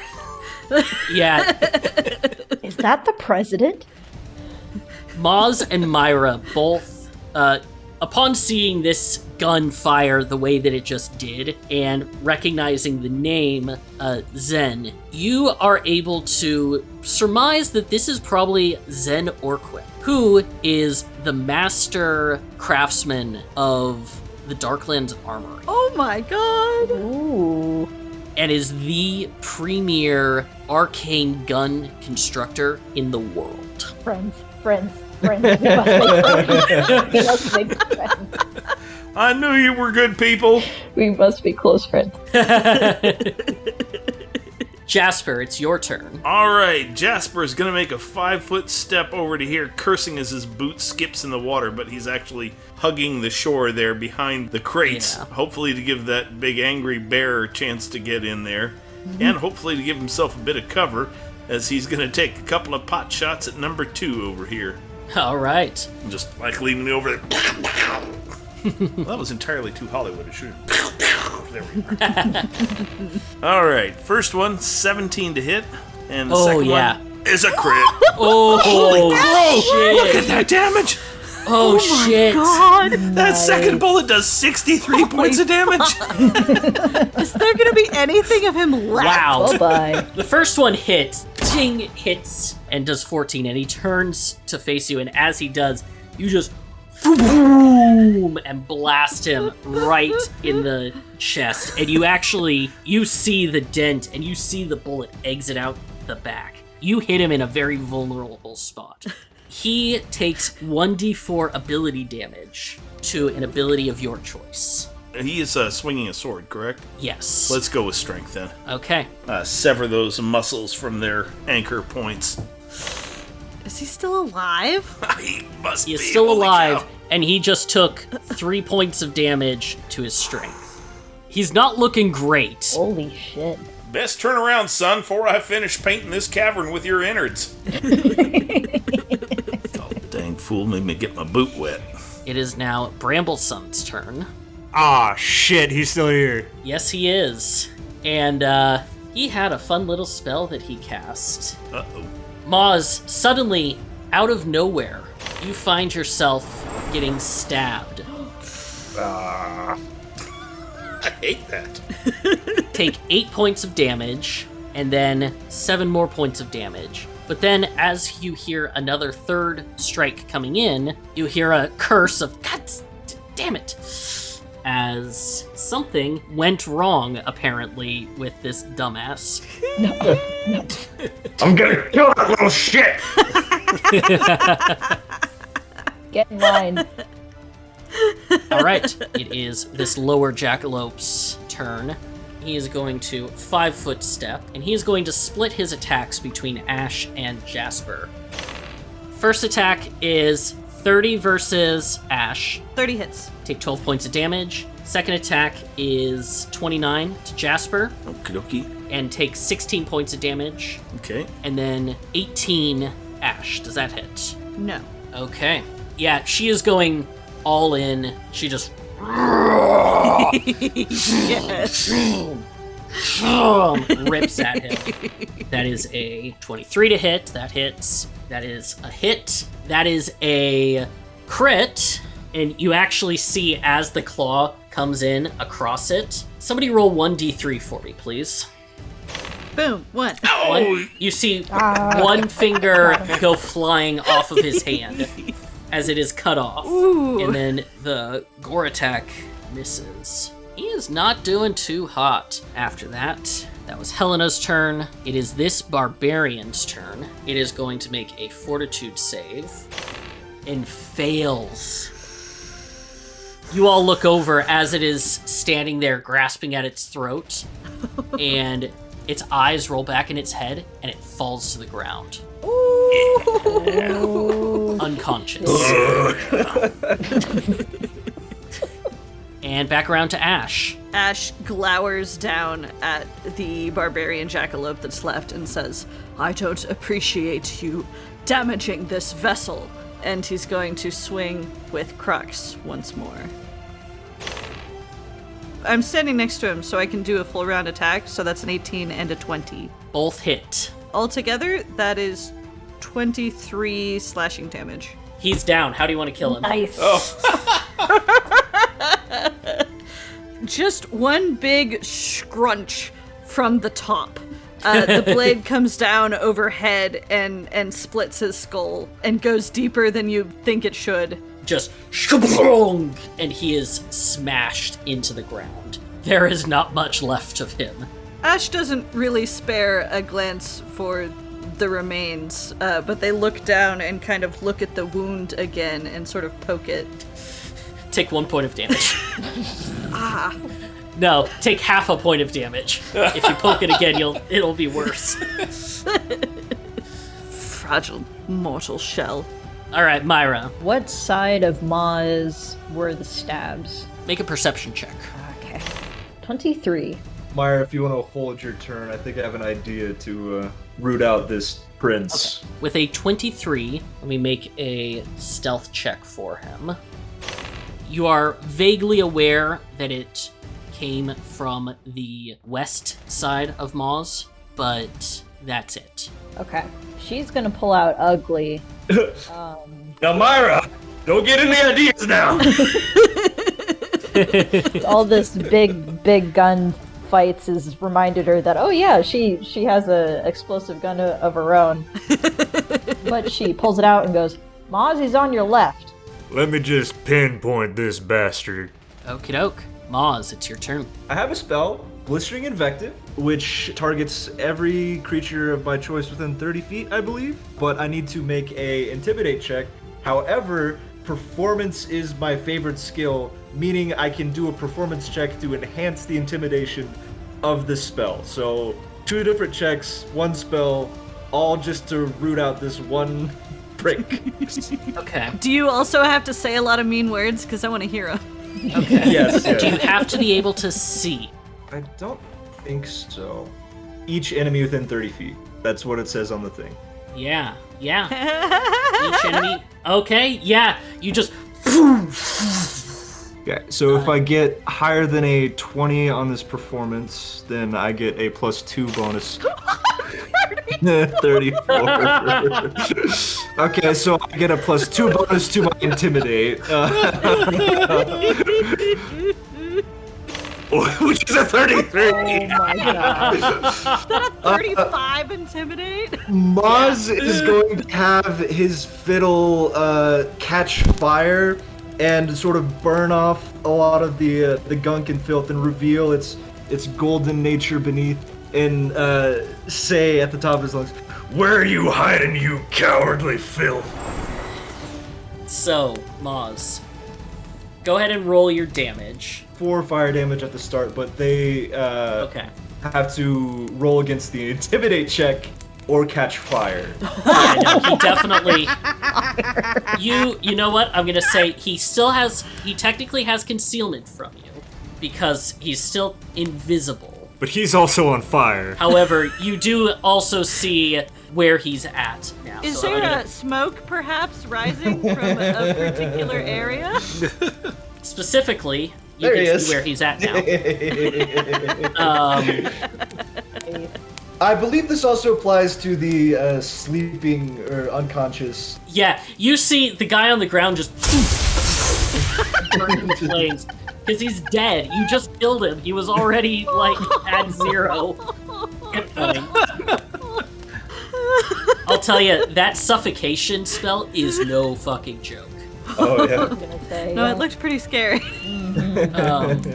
yeah, Is that the president? Maz and Myra both, upon seeing this gun fire the way that it just did, and recognizing the name Zen, you are able to surmise that this is probably Zen Orquin, who is the master craftsman of the Darklands armor, Oh my god. Ooh. and is the premier arcane gun constructor in the world. Friends. We must make friends. I knew you were good people. We must be close friends. Jasper, it's your turn. All right, Jasper is going to make a 5-foot step over to here, cursing as his boot skips in the water, but he's actually hugging the shore there behind the crates, Yeah. hopefully to give that big angry bear a chance to get in there, and hopefully to give himself a bit of cover, as he's going to take a couple of pot shots at number 2 over here. All right. Just like leaning over there. Well, that was entirely too Hollywood. It should. There we go. All right, first one, 17 to hit, and the second yeah. one is a crit. Oh, Look shit. at that damage! Oh, shit. God. That second bullet does 63 points of damage. Is there gonna be anything of him left? Wow. Bye-bye. The first one hits, ting, hits, and does 14, and he turns to face you, and as he does, you just boom and blast him right in the chest, and you see the dent, and you see the bullet exit out the back. You hit him in a very vulnerable spot. He takes 1d4 ability damage to an ability of your choice. He is swinging a sword, correct? Yes. Let's go with strength then. Okay. Sever those muscles from their anchor points. Is he still alive? He must He is be. still Holy alive, cow. and he just took 3 points of damage to his strength. He's not looking great. Holy shit. Best turn around, son, before I finish painting this cavern with your innards. Oh, dang fool made me get my boot wet. It is now Brambleson's turn. Ah, shit, he's still here. Yes, he is. And he had a fun little spell that he cast. Uh-oh. Maz, suddenly, out of nowhere, you find yourself getting stabbed. I hate that. Take 8 points of damage, and then 7 more points of damage. But then, as you hear another third strike coming in, you hear a curse of, God damn it, as something went wrong, apparently, with this dumbass. I'm gonna kill that little shit! Get in line. All right, it is this lower jackalope's turn. He is going to 5-foot step, and he is going to split his attacks between Ash and Jasper. First attack is 30 versus Ash. 30 hits. Take 12 points of damage. Second attack is 29 to Jasper, Okie dokie. and take 16 points of damage. Okay. And then 18 Ash. Does that hit? No. Okay. Yeah, she is going all in. She just Yes. rips at him. That is a 23 to hit. That hits. That is a hit. That is a crit. And you actually see as the claw comes in across it. Somebody roll 1d3 for me, please. Boom, one. You see one finger go flying off of his hand as it is cut off. Ooh. And then the gore attack misses. He is not doing too hot after that. That was Helena's turn. It is this barbarian's turn. It is going to make a fortitude save and fails. You all look over as it is standing there grasping at its throat, and its eyes roll back in its head, and it falls to the ground. Unconscious. And back around to Ash. Ash glowers down at the barbarian jackalope that's left and says, I don't appreciate you damaging this vessel. And he's going to swing with Crux once more. I'm standing next to him, so I can do a full round attack, so that's an 18 and a 20. Both hit. Altogether, that is 23 slashing damage. He's down. How do you want to kill him? Nice. Just one big scrunch from the top. The blade comes down overhead and splits his skull and goes deeper than you think it should. Just shaboong, and he is smashed into the ground. There is not much left of him. Ash doesn't really spare a glance for the remains, but they look down and kind of look at the wound again and sort of poke it. Take 1 point of damage. No, take half a point of damage. If you poke it again, it'll be worse. Fragile mortal shell. All right, Myra, What side of Maz were the stabs? make a perception check. Okay. 23. Myra, if you want to hold your turn, I think I have an idea to root out this prince. With a 23, let me make a stealth check for him. You are vaguely aware that it came from the west side of Maz, but that's it. Okay. She's gonna pull out Ugly. Now, Myra, don't get any ideas now. All this big gun fights has reminded her that, oh yeah, she has a explosive gun of her own. But she pulls it out and goes, Maz, he's on your left. Let me just pinpoint this bastard. Okie doke. Maz, it's your turn. I have a spell, Blistering Invective, which targets every creature of my choice within 30 feet, I believe. But I need to make a Intimidate check. However, performance is my favorite skill, meaning I can do a performance check to enhance the intimidation of the spell. So 2 different checks, 1 spell, all just to root out this one prick. Okay. Do you also have to say a lot of mean words? Because I want to hear them. Okay. Yes. Do you have to be able to see? I don't think so. Each enemy within 30 feet. That's what it says on the thing. Yeah. Each enemy. Okay, yeah. You just. Okay, so if I get higher than a 20 on this performance, then I get a +2 bonus. 34. Okay, so I get a +2 bonus to my Intimidate. Which is a 33. Oh my god. Is that a 35 Intimidate? Maz is going to have his fiddle catch fire and sort of burn off a lot of the gunk and filth and reveal its golden nature beneath, and say at the top of his lungs, "Where are you hiding, you cowardly filth?" So, Maz, go ahead and roll your damage. 4 fire damage at the start, but they Okay. have to roll against the Intimidate check or catch fire. Yeah, no, he definitely. You know what? I'm gonna say he technically has concealment from you because he's still invisible. But he's also on fire. However, you do also see where he's at now. Is so there I'm gonna- a smoke perhaps rising from a particular area? Specifically, You There he can is. see where he's at now. I believe this also applies to the sleeping or unconscious. Yeah, you see the guy on the ground just burning in flames because he's dead. You just killed him. He was already like at 0 hit points. I'll tell you, that suffocation spell is no fucking joke. Oh yeah. I'm gonna say. No, yeah. it looked pretty scary.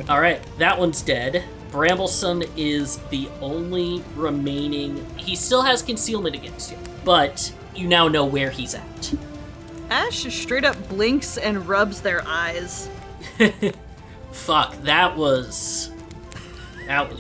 All right, that one's dead. Brambleson is the only remaining. He still has concealment against you, but you now know where he's at. Ash just straight up blinks and rubs their eyes. Fuck, that was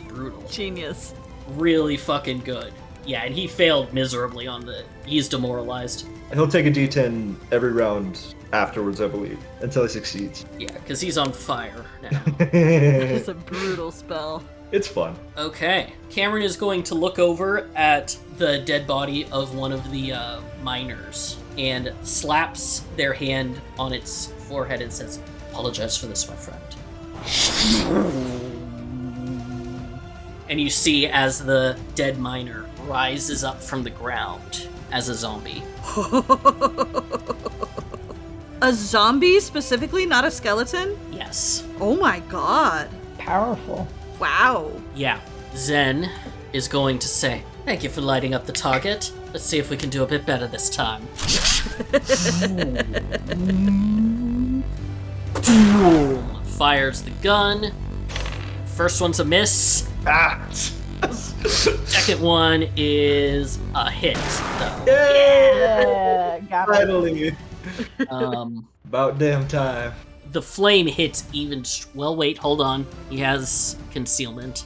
brutal. Genius. Really fucking good. Yeah, and he failed miserably on the. He's demoralized. He'll take a D10 every round afterwards, I believe, until he succeeds. Yeah, because he's on fire now. It's a brutal spell. It's fun. Okay, Cameron is going to look over at the dead body of one of the miners and slaps their hand on its forehead and says, "Apologize for this, my friend." And you see as the dead miner rises up from the ground as a zombie. A zombie specifically, not a skeleton? Yes. Oh my god. Powerful. Wow. Yeah. Zen is going to say, "Thank you for lighting up the target. Let's see if we can do a bit better this time." Fires the gun. First one's a miss. Second one is a hit, though. Yeah, got it. Finally. Um, About damn time. the flame hits even. Well, wait, hold on. He has concealment.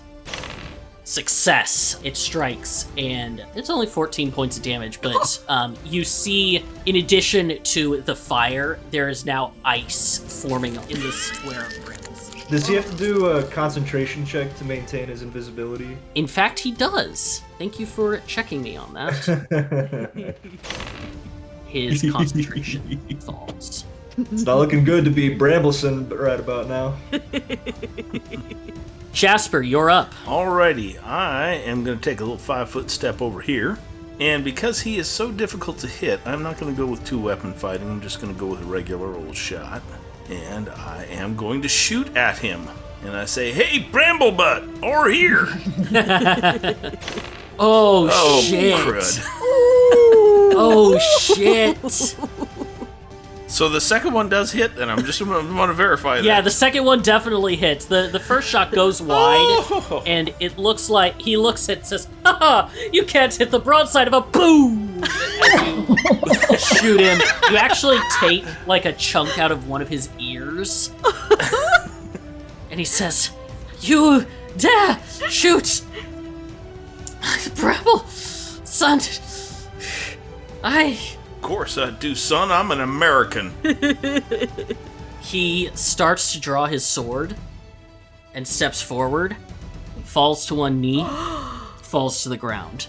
Success. It strikes, and it's only 14 points of damage, but you see, in addition to the fire, there is now ice forming in the square of rings. Does he have to do a concentration check to maintain his invisibility? In fact, he does. Thank you for checking me on that. His concentration falls. It's not looking good to be Brambleson right about now. Jasper, you're up. Alrighty, I am going to take a little 5-foot step over here. And because he is so difficult to hit, I'm not going to go with 2-weapon fighting. I'm just going to go with a regular old shot. And I am going to shoot at him. And I say, "Hey, Bramblebutt, over here!" Oh, shit. Crud. Oh, shit. So the second one does hit, and I'm just want to verify that. Yeah, the second one definitely hits. The first shot goes wide, and it looks like he looks at it and says, "Haha, you can't hit the broadside of a boom!" As you shoot him, you actually take like a chunk out of one of his ears. And he says, "You dare shoot Bramble, son. Of course I do, son. I'm an American. He starts to draw his sword and steps forward, falls to one knee, falls to the ground.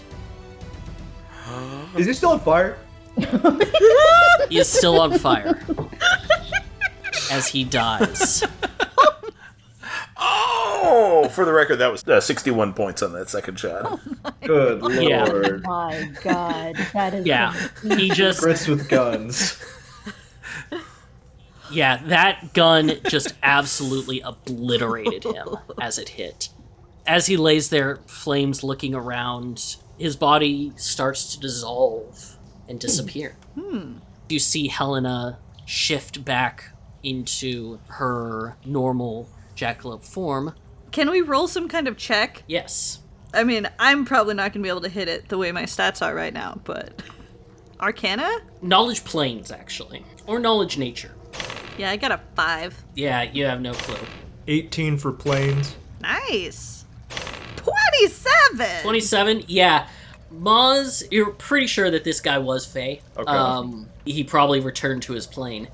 Is he still on fire? He is still on fire as he dies. Oh, for the record, that was 61 points on that second shot. Good Yeah. lord. My God, that is Yeah, he just, Brits with guns. yeah, that gun just absolutely obliterated him as it hit. As he lays there, flames looking around, his body starts to dissolve and disappear. You see Helena shift back into her normal jackalope form. Can we roll some kind of check? Yes. I mean, I'm probably not going to be able to hit it the way my stats are right now, but... Arcana? Knowledge planes, actually. Or knowledge nature. Yeah, I got a 5. Yeah, you have no clue. 18 for planes. Nice! 27! 27? Yeah. Maz, you're pretty sure that this guy was Fae. Okay. He probably returned to his plane.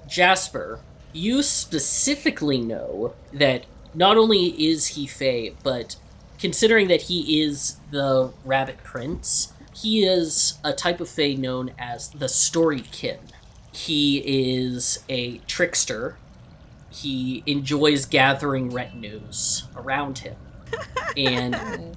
Jasper, you specifically know that not only is he Fae, but considering that he is the Rabbit Prince, he is a type of Fae known as the Storykin. He is a trickster he enjoys gathering retinues around him. And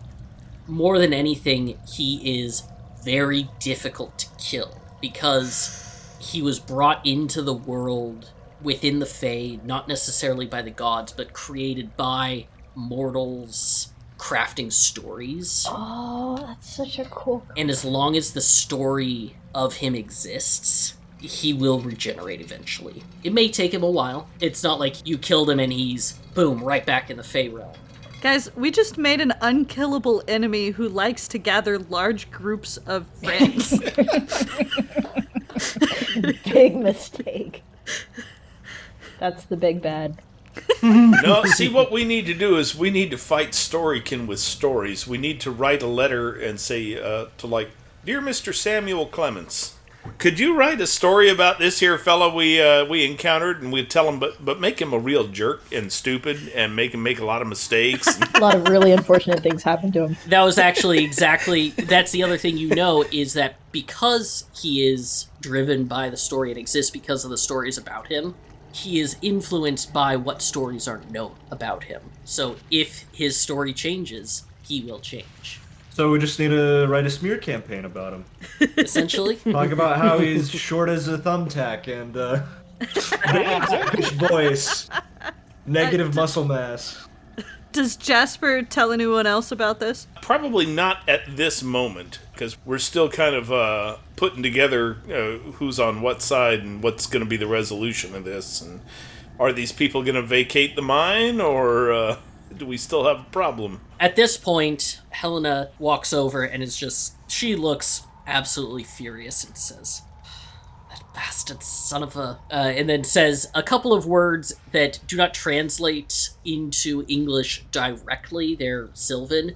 more than anything, he is very difficult to kill because he was brought into the world within the Fae, not necessarily by the gods, but created by mortals crafting stories. Oh, that's such a cool... And as long as the story of him exists, he will regenerate eventually. It may take him a while. It's not like you killed him and he's, boom, right back in the Fae realm. Guys, we just made an unkillable enemy who likes to gather large groups of friends. Big mistake. That's the big bad. No, see, what we need to do is we need to fight Storykin with stories. We need to write a letter and say, Dear Mr. Samuel Clements, could you write a story about this here fellow we encountered, and we'd tell him, but make him a real jerk and stupid, and make him make a lot of mistakes. A lot of really unfortunate things happened to him. That was actually that's the other thing is that because he is driven by the story and exists because of the stories about him, he is influenced by what stories are known about him. So if his story changes, he will change. So we just need to write a smear campaign about him. Essentially. Talk about how he's short as a thumbtack and voice, negative muscle mass. Does Jasper tell anyone else about this? Probably not at this moment, because we're still kind of putting together who's on what side and what's going to be the resolution of this. And are these people going to vacate the mine, or do we still have a problem? At this point, Helena walks over and she looks absolutely furious and says, that bastard son of a... and then says a couple of words that do not translate into English directly. They're Sylvan.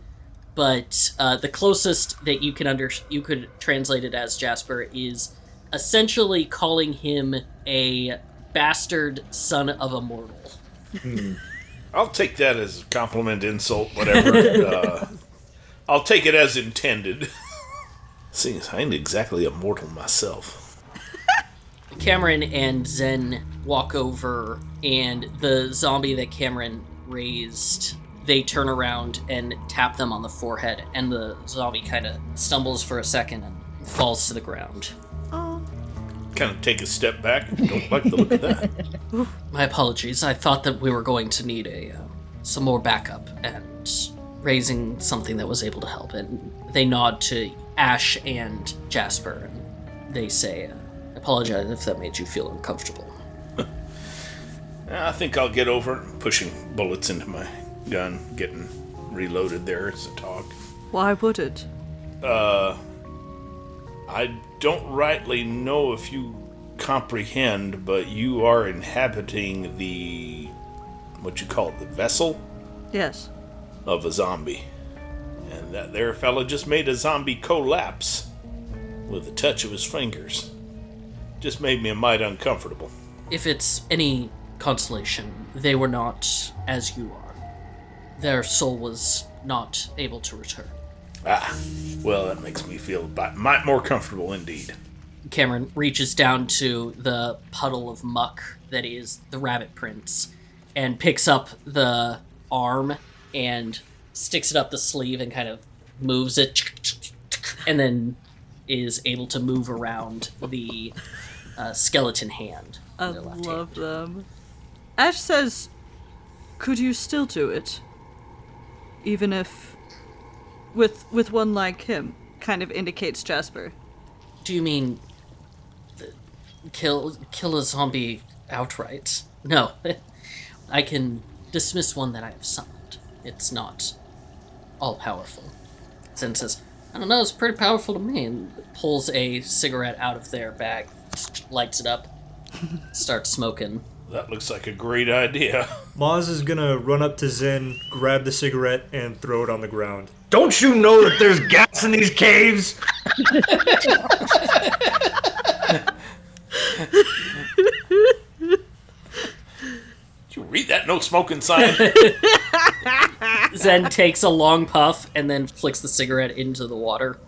But the closest that you could translate it as, Jasper, is essentially calling him a bastard son of a mortal. I'll take that as a compliment, insult, whatever. I'll take it as intended. Seeing as I ain't exactly a mortal myself. Cameron and Zen walk over, and the zombie that Cameron raised, they turn around and tap them on the forehead, and the zombie kind of stumbles for a second and falls to the ground. Kind of take a step back. Don't like the look of that. My apologies. I thought that we were going to need some more backup and raising something that was able to help. And they nod to Ash and Jasper, and they say, I apologize if that made you feel uncomfortable. I think I'll get over it. Pushing bullets into my gun, getting reloaded there as a talk. Why would it? I don't rightly know if you comprehend, but you are inhabiting the, what you call it, the vessel? Yes. Of a zombie. And that there fella just made a zombie collapse with a touch of his fingers. Just made me a mite uncomfortable. If it's any consolation, they were not as you are. Their soul was not able to return. Well, that makes me feel a mite more comfortable indeed. Cameron reaches down to the puddle of muck that is the rabbit prints and picks up the arm and sticks it up the sleeve and kind of moves it, and then is able to move around the skeleton hand. I love them. Ash says, could you still do it? Even if... With one like him, kind of indicates Jasper. Do you mean... kill a zombie outright? No. I can dismiss one that I have summoned. It's not all-powerful. Zen says, I don't know, it's pretty powerful to me, and pulls a cigarette out of their bag, lights it up, starts smoking. That looks like a great idea. Maz is gonna run up to Zen, grab the cigarette, and throw it on the ground. Don't you know that there's gas in these caves? Did you read that no smoking sign? Zen takes a long puff and then flicks the cigarette into the water.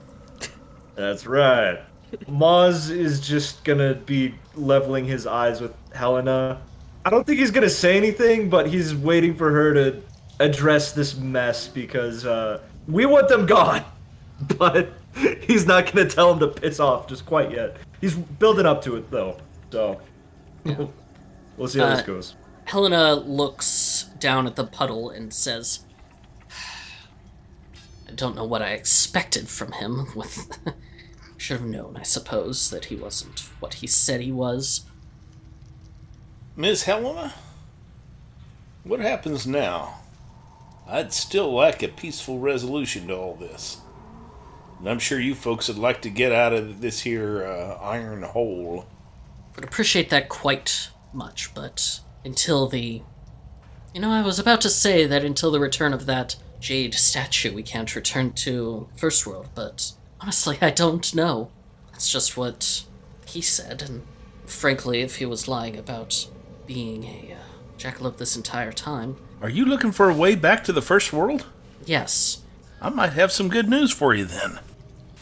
That's right. Maz is just gonna be leveling his eyes with Helena. I don't think he's gonna say anything, but he's waiting for her to address this mess because we want them gone. But he's not gonna tell him to piss off just quite yet. He's building up to it though, so we'll see how this goes. Helena looks down at the puddle and says, I don't know what I expected from him. Should have known, I suppose, that he wasn't what he said he was. Miss Helena? What happens now? I'd still like a peaceful resolution to all this. And I'm sure you folks would like to get out of this here iron hole. Would appreciate that quite much, but until the... I was about to say that until the return of that jade statue, we can't return to First World, but honestly, I don't know. That's just what he said, and frankly, if he was lying about being a jackalope this entire time... Are you looking for a way back to the First World? Yes. I might have some good news for you then.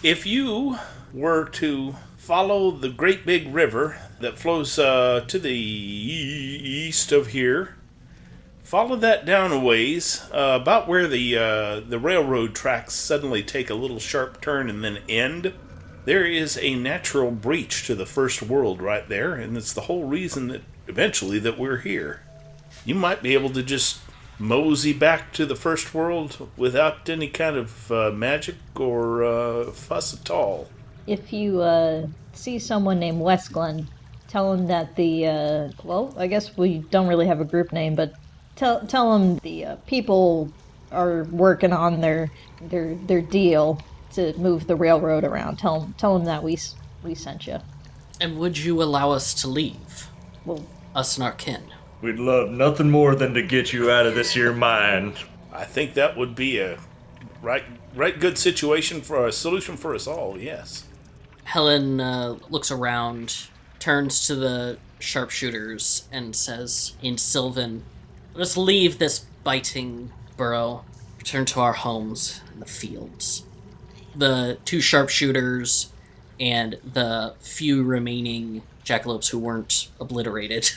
If you were to follow the great big river that flows to the east of here, follow that down a ways, about where the railroad tracks suddenly take a little sharp turn and then end, there is a natural breach to the First World right there, and it's the whole reason that eventually that we're here. You might be able to just mosey back to the First World without any kind of magic or fuss at all. If you see someone named Westglen, tell him that I guess we don't really have a group name, but tell him the people are working on their deal to move the railroad around. Tell him that we sent you. And would you allow us to leave? Well, us and our kin. We'd love nothing more than to get you out of this here mine. I think that would be a right good situation for a solution for us all, yes. Helen looks around, turns to the sharpshooters, and says in Sylvan, let us leave this biting burrow, return to our homes in the fields. The two sharpshooters and the few remaining jackalopes who weren't obliterated,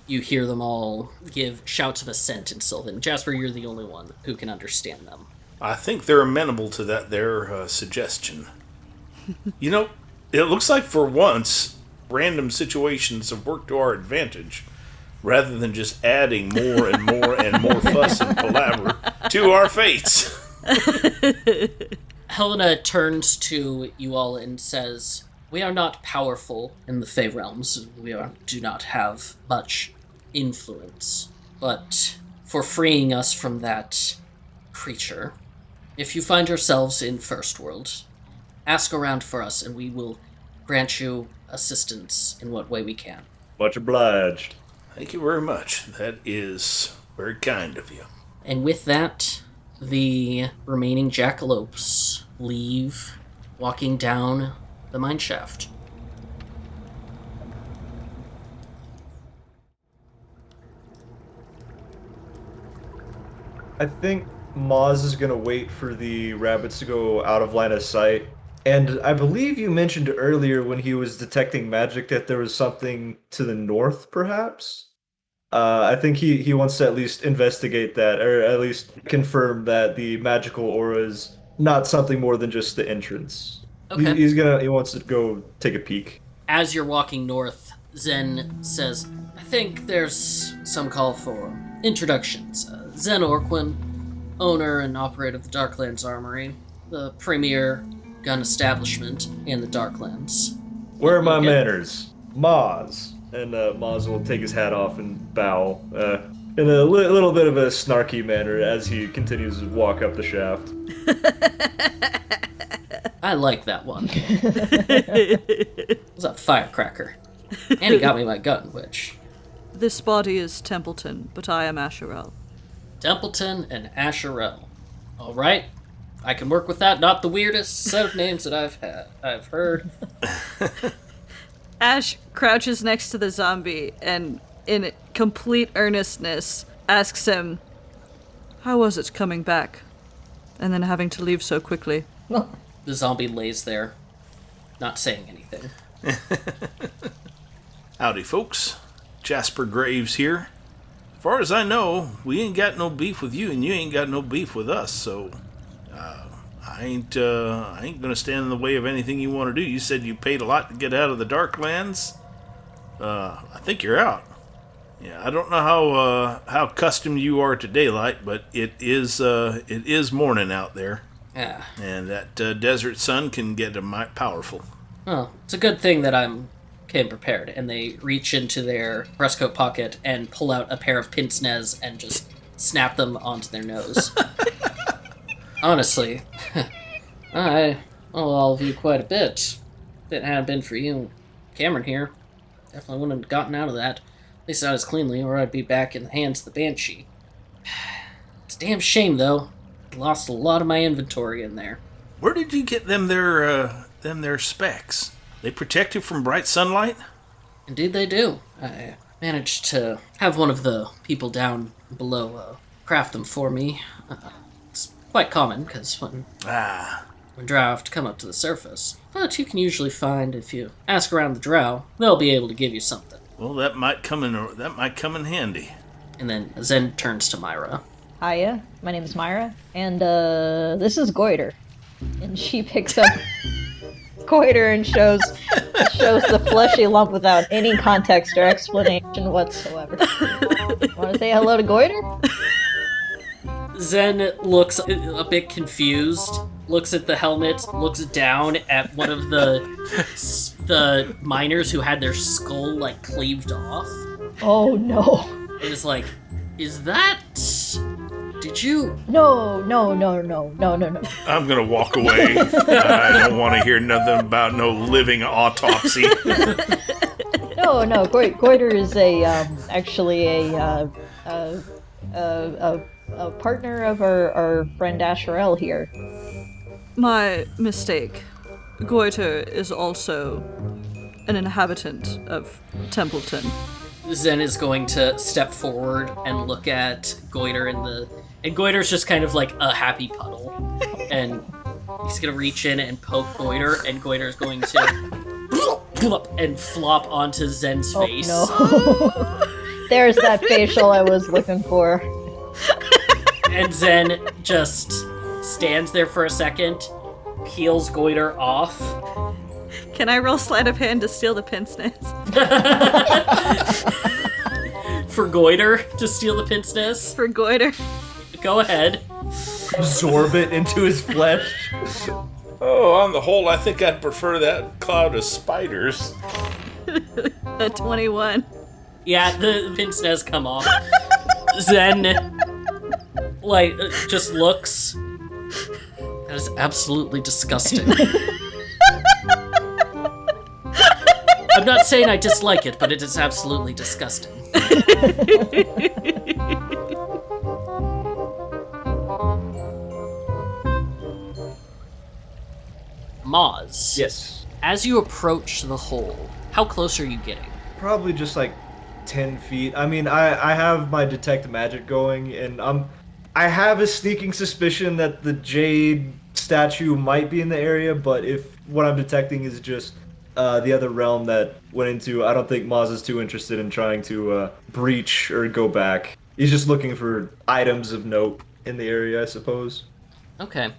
you hear them all give shouts of assent in Sylvan. Jasper, you're the only one who can understand them. I think they're amenable to that suggestion. It looks like for once, random situations have worked to our advantage, rather than just adding more and more and more fuss and palaver to our fates. Helena turns to you all and says, we are not powerful in the Fey realms. We do not have much influence. But for freeing us from that creature, if you find yourselves in First World, ask around for us and we will grant you assistance in what way we can. Much obliged. Thank you very much. That is very kind of you. And with that, the remaining jackalopes leave, walking down the mine shaft. I think Moz is gonna wait for the rabbits to go out of line of sight. And I believe you mentioned earlier when he was detecting magic that there was something to the north, perhaps? I think he wants to at least investigate that, or at least confirm that the magical aura is not something more than just the entrance. Okay. He wants to go take a peek. As you're walking north, Zen says, I think there's some call for introductions. Zen Orquin, owner and operator of the Darklands Armory, the premier gun establishment in the Darklands. Where are my manners? Moz. And Moz will take his hat off and bow in a little bit of a snarky manner as he continues to walk up the shaft. I like that one. It was a firecracker. And he got me my gun, which... This body is Templeton, but I am Asherel. Templeton and Asherel. All right. I can work with that. Not the weirdest set of names that I've heard. Ash crouches next to the zombie and, in complete earnestness, asks him, how was it coming back? And then having to leave so quickly. The zombie lays there, not saying anything. Howdy, folks. Jasper Graves here. As far as I know, we ain't got no beef with you, and you ain't got no beef with us, so I ain't gonna stand in the way of anything you want to do. You said you paid a lot to get out of the darklands. I think you're out. Yeah, I don't know how accustomed you are to daylight, but it is morning out there. Yeah. And that desert sun can get a mite powerful. Oh, it's a good thing that came prepared. And they reach into their breast coat pocket and pull out a pair of pince-nez and just snap them onto their nose. Honestly, I owe all of you quite a bit. If it hadn't been for you, Cameron here, definitely wouldn't have gotten out of that. At least not as cleanly, or I'd be back in the hands of the Banshee. It's a damn shame, though. I lost a lot of my inventory in there. Where did you get them their specs? They protect you from bright sunlight? Indeed they do. I managed to have one of the people down below craft them for me. It's quite common, because when drow have to come up to the surface. But you can usually find, if you ask around the drow, they'll be able to give you something. Well, that might come in handy. And then Zen turns to Myra. Hiya, my name is Myra, and this is Goiter. And she picks up Goiter and shows the fleshy lump without any context or explanation whatsoever. Want to say hello to Goiter? Zen looks a bit confused, looks at the helmet, looks down at one of the miners who had their skull, like, cleaved off. Oh, no. And is like, is that... Did you... No. I'm gonna walk away. I don't want to hear nothing about no living autopsy. No, Goiter is actually a partner of our friend Asherelle here. My mistake. Goiter is also an inhabitant of Templeton. Zen is going to step forward and look at Goiter and Goiter's just kind of like a happy puddle. And he's gonna reach in and poke Goiter, and Goiter's going to and flop onto Zen's face. Oh, no. There's that facial I was looking for. And Zen just stands there for a second, peels Goiter off. Can I roll sleight of hand to steal the pince-nez? For Goiter to steal the pince-nez? For Goiter. Go ahead. Absorb it into his flesh. Oh, on the whole, I think I'd prefer that cloud of spiders. A 21. Yeah, the pince-nez come off. Zen, like, just looks. That is absolutely disgusting. I'm not saying I dislike it, but it is absolutely disgusting. Moz. Yes. As you approach the hole, how close are you getting? Probably just like 10 feet. I mean, I have my detect magic going, and I have a sneaking suspicion that the Jade statue might be in the area, but if what I'm detecting is just the other realm that went into, I don't think Moz is too interested in trying to breach or go back. He's just looking for items of note in the area, I suppose. Okay.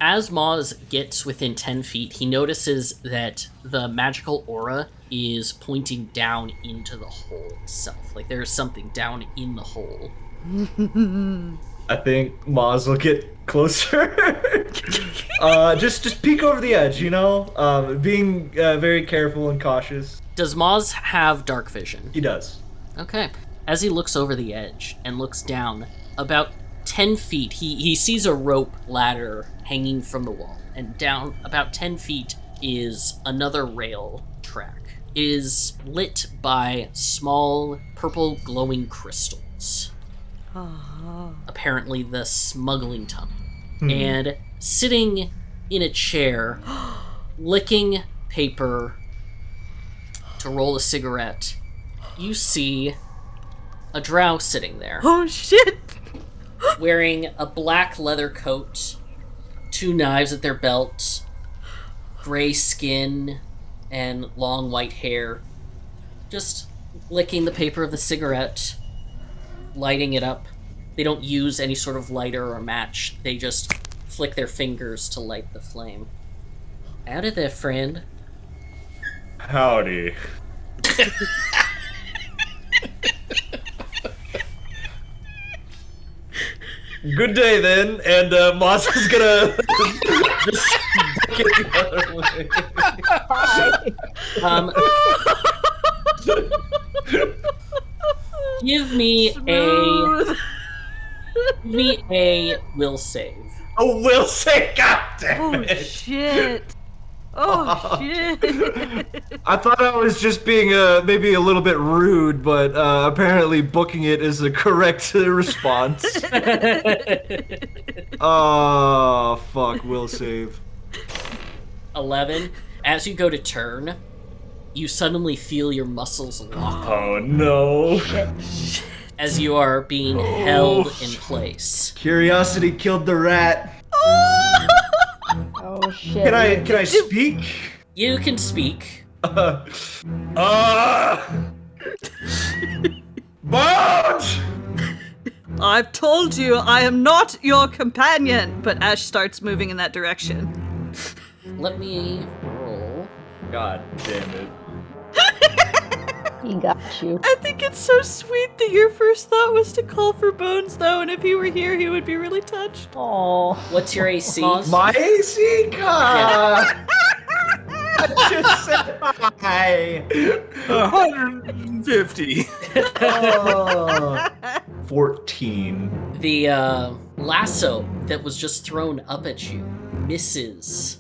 As Moz gets within 10 feet, he notices that the magical aura is pointing down into the hole itself. Like there's something down in the hole. I think Moz will get closer. Just peek over the edge, you know? Being very careful and cautious. Does Moz have dark vision? He does. Okay. As he looks over the edge and looks down, about 10 feet, he sees a rope ladder hanging from the wall. And down about 10 feet is another rail track. It is lit by small purple glowing crystals. Apparently the smuggling tunnel. And sitting in a chair, licking paper to roll a cigarette, you see a drow sitting there. Oh shit! Wearing a black leather coat, 2 knives at their belt, gray skin, and long white hair. Just licking the paper of the cigarette, lighting it up. They don't use any sort of lighter or match. They just flick their fingers to light the flame. Howdy there, friend. Howdy. Good day then, and Moss is gonna just get the other way. Give me a will save. Oh, will say, God damn Oh, it! shit. Oh, shit. I thought I was just being maybe a little bit rude, but apparently booking it is the correct response. Oh, fuck, will save. 11. As you go to turn, you suddenly feel your muscles lock Oh, no. as you are being held in place. Curiosity killed the rat. Oh shit. Can I speak? You can speak. Bones! I've told you I am not your companion. But Ash starts moving in that direction. Let me roll. God damn it. He got you. I think it's so sweet that your first thought was to call for Bones, though, and if he were here, he would be really touched. Oh. What's your AC? My AC? God! I just said hi! 150. 14. The lasso that was just thrown up at you misses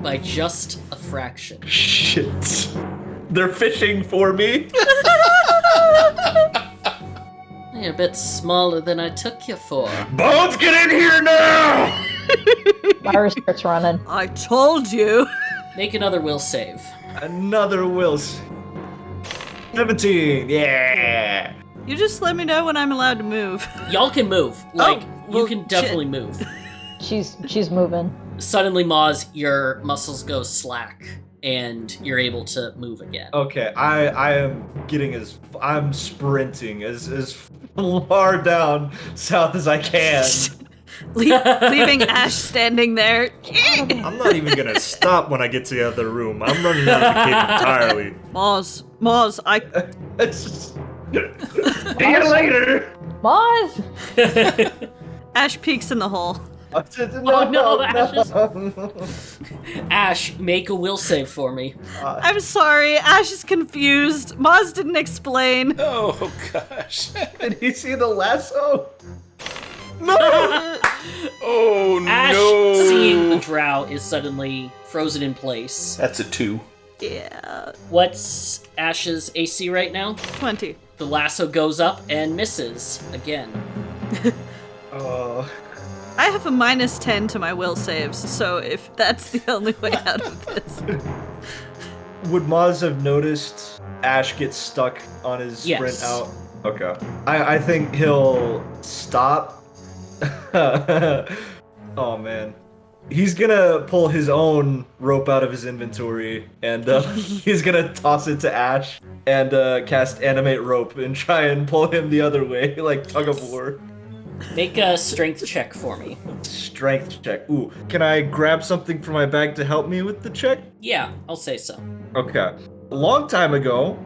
by just a fraction. Shit. They're fishing for me. You're a bit smaller than I took you for. Bones, get in here now! Myra starts running. I told you. Make another will save. Another Wilson. 17. Yeah. You just let me know when I'm allowed to move. Y'all can move. Like, well, you can definitely move. She's moving. Suddenly, Moz, your muscles go slack, and you're able to move again. Okay, I am getting I'm sprinting as far down south as I can. Leaving Ash standing there. I'm not even gonna stop when I get to the other room. I'm running out of the cave entirely. Moz, It's just... See you later! Moz! Ash peeks in the hole. No, Ash, make a will save for me. I'm sorry, Ash is confused. Moz didn't explain. Oh, gosh. Did you see the lasso? Oh, Ash, no. seeing the drow, is suddenly frozen in place. That's a 2. Yeah, What's Ash's AC right now? 20. The lasso goes up and misses again. I have a -10 to my will saves, so if that's the only way out of this. Would Maz have noticed Ash get stuck on his sprint Yes. out? Okay. I think he'll stop. Oh man. He's gonna pull his own rope out of his inventory and he's gonna toss it to Ash and cast animate rope and try and pull him the other way like tug of war. Make a strength check for me. Strength check. Ooh, can I grab something from my bag to help me with the check? Yeah, I'll say so. Okay. A long time ago,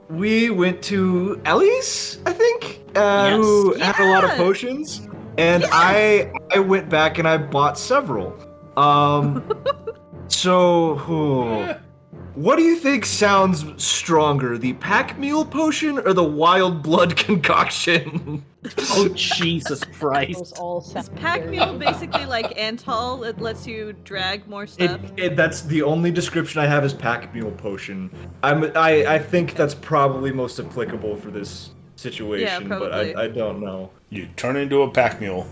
we went to Ellie's, I think, who had a lot of potions, and I went back and I bought several. What do you think sounds stronger, the pack mule potion or the wild blood concoction? Oh, Jesus Christ. Those all sound Pack very- mule basically like Antol, it lets you drag more stuff. That's the only description I have is pack mule potion. I think that's probably most applicable for this situation, but probably. I don't know. You turn into a pack mule.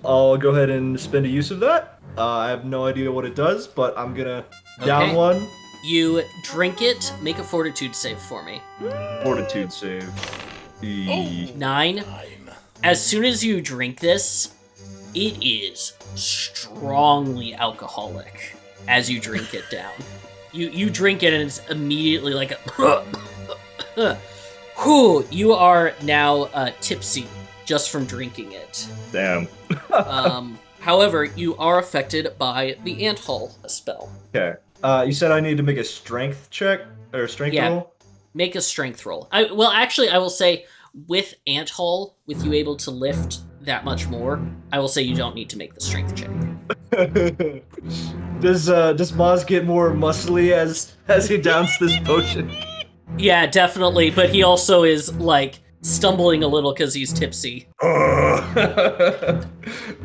I'll go ahead and spend a use of that. I have no idea what it does, but I'm gonna down Okay. one. You drink it, make a fortitude save for me. Fortitude save. 9. As soon as you drink this, it is strongly alcoholic as you drink it down. You drink it and it's immediately like a Whew, you are now tipsy just from drinking it. Damn. However, you are affected by the Anthol spell. Okay. You said I need to make a strength check or strength roll? Make a strength roll. I will say with Anthol, with you able to lift that much more, I will say you don't need to make the strength check. Does Maz get more muscly as he downs this potion? Yeah, definitely, but he also is, like, stumbling a little because he's tipsy.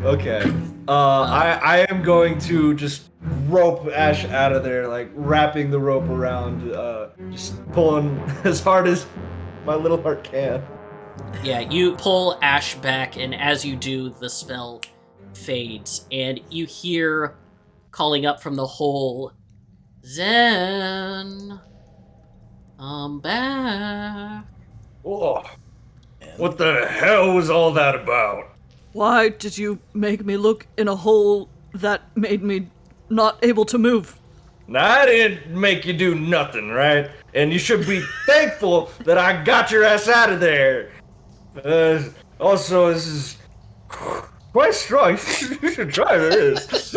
Okay. I am going to just rope Ash out of there, like, wrapping the rope around, just pulling as hard as my little heart can. Yeah, you pull Ash back, and as you do, the spell fades, and you hear calling up from the hole, Zen, I'm back. Oh, what the hell was all that about? Why did you make me look in a hole that made me not able to move? Now, I didn't make you do nothing, right? And you should be thankful that I got your ass out of there. Also, this is quite strong. You should try this.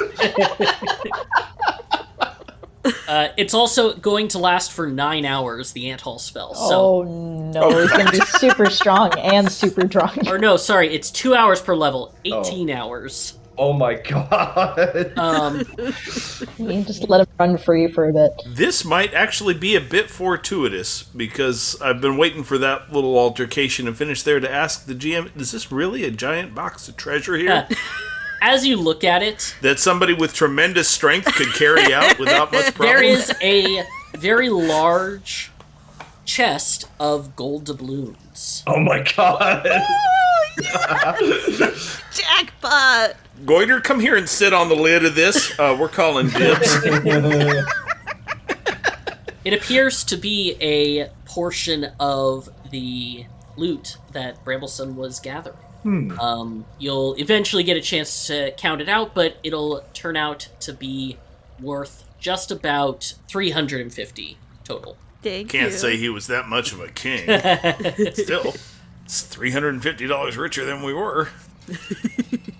It's also going to last for 9 hours, the Anthol spell. So, Oh no, it's gonna be super strong and super drunk. or no, sorry, it's 2 hours per level, 18 hours. Oh my god. You just let him run free for a bit. This might actually be a bit fortuitous, because I've been waiting for that little altercation to finish there to ask the GM, is this really a giant box of treasure here? As you look at it, That somebody with tremendous strength could carry out without much problem? there is a very large chest of gold doubloons. Oh my god. Jackpot! Goiter, come here and sit on the lid of this. We're calling dibs. It appears to be a portion of the loot that Brambleson was gathering. You'll eventually get a chance to count it out, but it'll turn out to be worth just about 350 total. Thank Can't you. say he was that much of a king. Still, it's $350 richer than we were.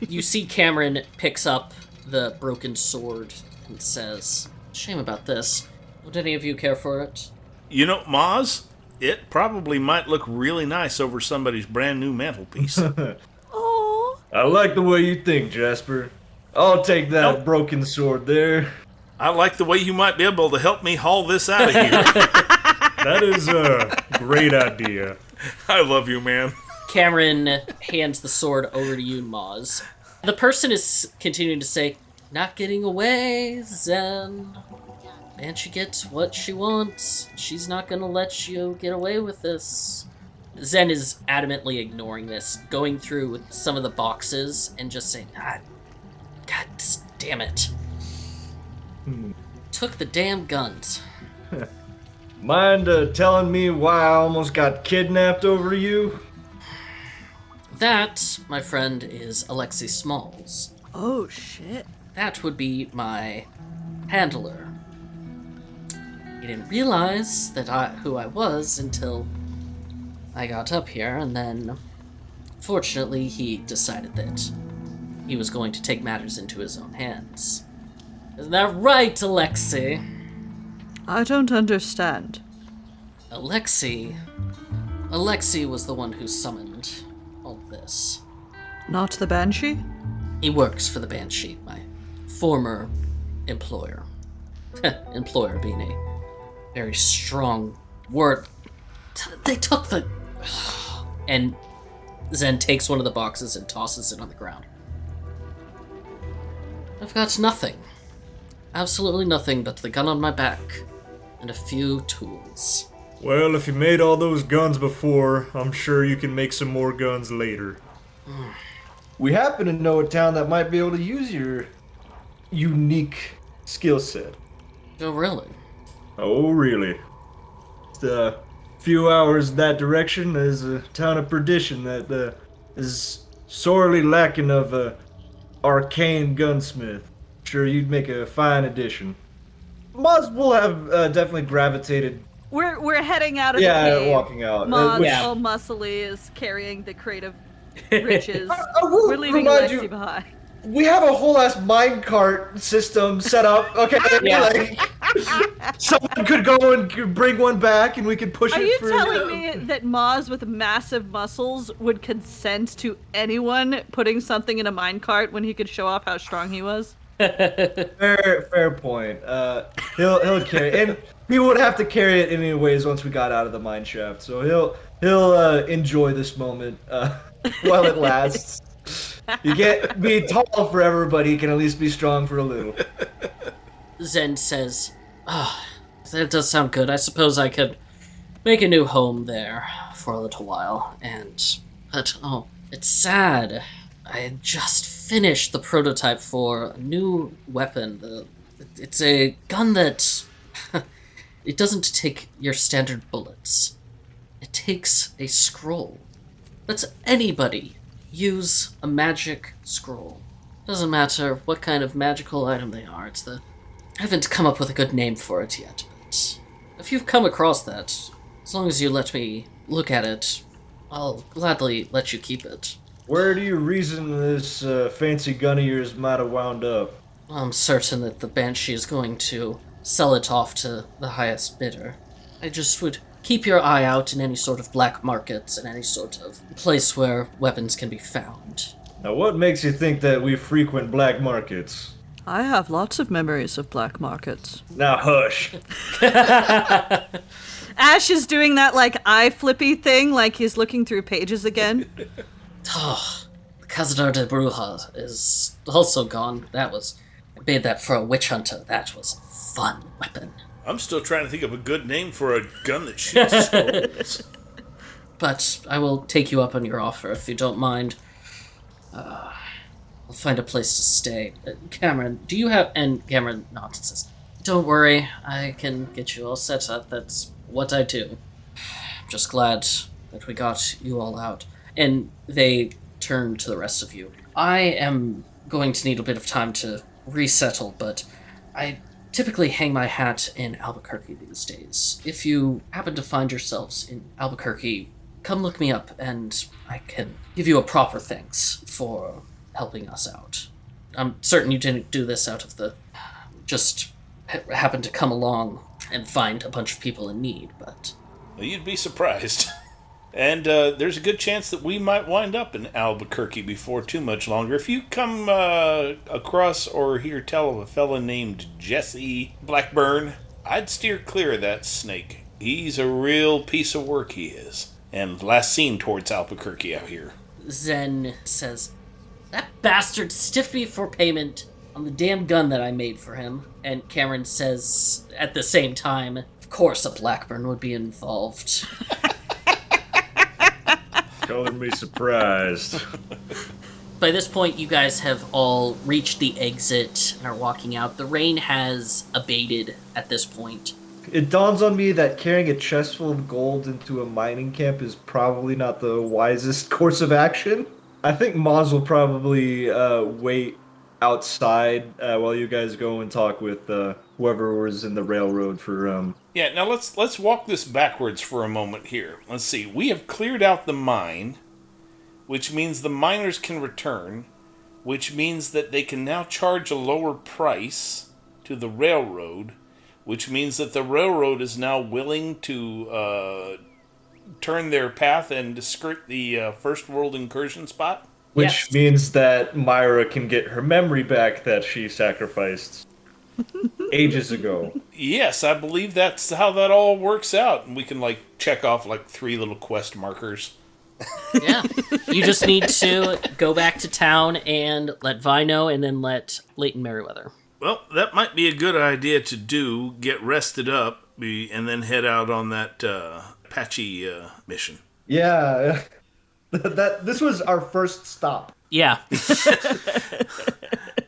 You see Cameron picks up the broken sword and says, "Shame about this. Would any of you care for it?" You know, Maz, it probably might look really nice over somebody's brand new mantelpiece. Aw. I like the way you think, Jasper. I'll take that Nope. broken sword there. I like the way you might be able to help me haul this out of here. That is a great idea. I love you, man. Cameron hands the sword over to you, Maz. The person is continuing to say, "Not getting away, Zen. And she gets what she wants. She's not gonna let you get away with this." Zen is adamantly ignoring this, going through some of the boxes and just saying, God damn it. Took the damn guns. Mind telling me why I almost got kidnapped over you? That, my friend, is Alexei Smalls. Oh, shit. That would be my handler. He didn't realize who I was until I got up here, and then, fortunately, he decided that he was going to take matters into his own hands. Isn't that right, Alexei? I don't understand. Alexei was the one who summoned all this. Not the Banshee? He works for the Banshee, my former employer. Employer being a very strong word. They took the... And Zen takes one of the boxes and tosses it on the ground. I've got nothing. Absolutely nothing but the gun on my back and a few tools. Well, if you made all those guns before, I'm sure you can make some more guns later. We happen to know a town that might be able to use your unique skill set. Oh, really? Oh, really? Just a few hours that direction. There's a town of Perdition that is sorely lacking of a arcane gunsmith. Sure, you'd make a fine addition. Muz will have definitely gravitated We're heading out of the Yeah, cave. walking out. Maz, Yeah. all muscly, is carrying the crate of riches. I will We're leaving remind Lexi you- behind. We have a whole ass minecart system set up. Okay, Yeah. like, someone could go and bring one back, and we could push Are it you through. telling me that Maz with massive muscles would consent to anyone putting something in a minecart when he could show off how strong he was? Fair point. He'll carry, and we would have to carry it anyways once we got out of the mine shaft. So he'll enjoy this moment while it lasts. You can't be tall forever, but he can at least be strong for a little. Zen says, that does sound good. I suppose I could make a new home there for a little while. But it's sad. I had just finished the prototype for a new weapon. It's a gun that... it doesn't take your standard bullets. It takes a scroll. Lets anybody use a magic scroll. Doesn't matter what kind of magical item they are. I haven't come up with a good name for it yet, but if you've come across that, as long as you let me look at it, I'll gladly let you keep it. Where do you reason this fancy gun of yours might have wound up? I'm certain that the Banshee is going to sell it off to the highest bidder. I just would keep your eye out in any sort of black markets and any sort of place where weapons can be found. Now, what makes you think that we frequent black markets? I have lots of memories of black markets. Now, hush. Ash is doing that, like, eye flippy thing, like he's looking through pages again. The Cazador de Bruja is also gone. I made that for a witch hunter. That was a fun weapon. I'm still trying to think of a good name for a gun that shoots scrolls. But I will take you up on your offer if you don't mind. I'll find a place to stay. Cameron, do you have... And Cameron nods and says, don't worry, I can get you all set up. That's what I do. I'm just glad that we got you all out. And they turn to the rest of you. I am going to need a bit of time to resettle, but I typically hang my hat in Albuquerque these days. If you happen to find yourselves in Albuquerque, come look me up and I can give you a proper thanks for helping us out. I'm certain you didn't do this out of the... just happened to come along and find a bunch of people in need, but... Well, you'd be surprised. And there's a good chance that we might wind up in Albuquerque before too much longer. If you come across or hear tell of a fella named Jesse Blackburn, I'd steer clear of that snake. He's a real piece of work, he is. And last seen towards Albuquerque out here. Zen says, that bastard stiffed me for payment on the damn gun that I made for him. And Cameron says, at the same time, of course a Blackburn would be involved. Calling me surprised. By this point, you guys have all reached the exit and are walking out. The rain has abated at this point. It dawns on me that carrying a chest full of gold into a mining camp is probably not the wisest course of action. I think Maz will probably wait outside while you guys go and talk with whoever was in the railroad for... Yeah, now let's walk this backwards for a moment here. Let's see. We have cleared out the mine, which means the miners can return, which means that they can now charge a lower price to the railroad, which means that the railroad is now willing to turn their path and skirt the first world incursion spot. Which Yes. means that Myra can get her memory back that she sacrificed ages ago. Yes, I believe that's how that all works out. And we can, check off, 3 little quest markers. Yeah. You just need to go back to town and let Vi know and then let Leighton Merriweather. Well, that might be a good idea to do. Get rested up and then head out on that Apache mission. Yeah, this was our first stop. Yeah.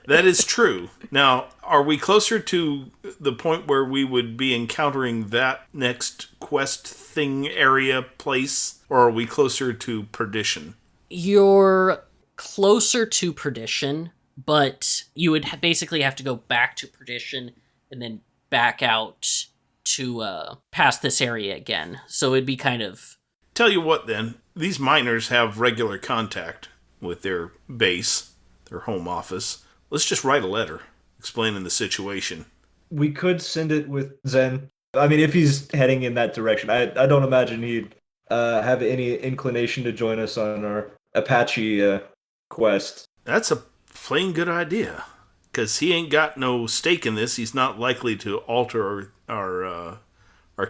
That is true. Now, are we closer to the point where we would be encountering that next quest thing area place, or are we closer to Perdition? You're closer to Perdition, but you would basically have to go back to Perdition and then back out to pass this area again. So it'd be kind of... Tell you what, then. These miners have regular contact with their base, their home office. Let's just write a letter explaining the situation. We could send it with Zen. I mean, if he's heading in that direction, I don't imagine he'd have any inclination to join us on our Apache quest. That's a plain good idea. Because he ain't got no stake in this. He's not likely to alter our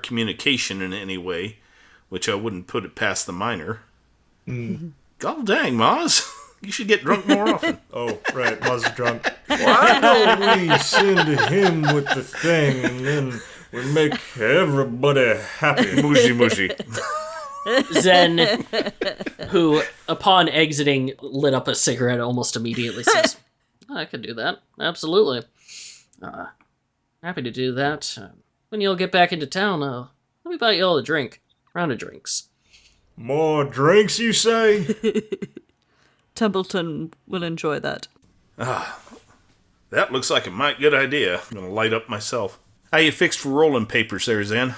communication in any way, which I wouldn't put it past the miner. Mm. God dang, Maz. You should get drunk more often. Oh, right, Maz is drunk. Why don't we send him with the thing and then we make everybody happy? Mushy, mushy. Zen, who, upon exiting, lit up a cigarette almost immediately, says, I could do that. Absolutely. Happy to do that. When you'll get back into town, let me buy you all a drink. Round of drinks. More drinks, you say? Templeton will enjoy that. That looks like a mighty good idea. I'm gonna light up myself. How you fixed for rolling papers there, Zen?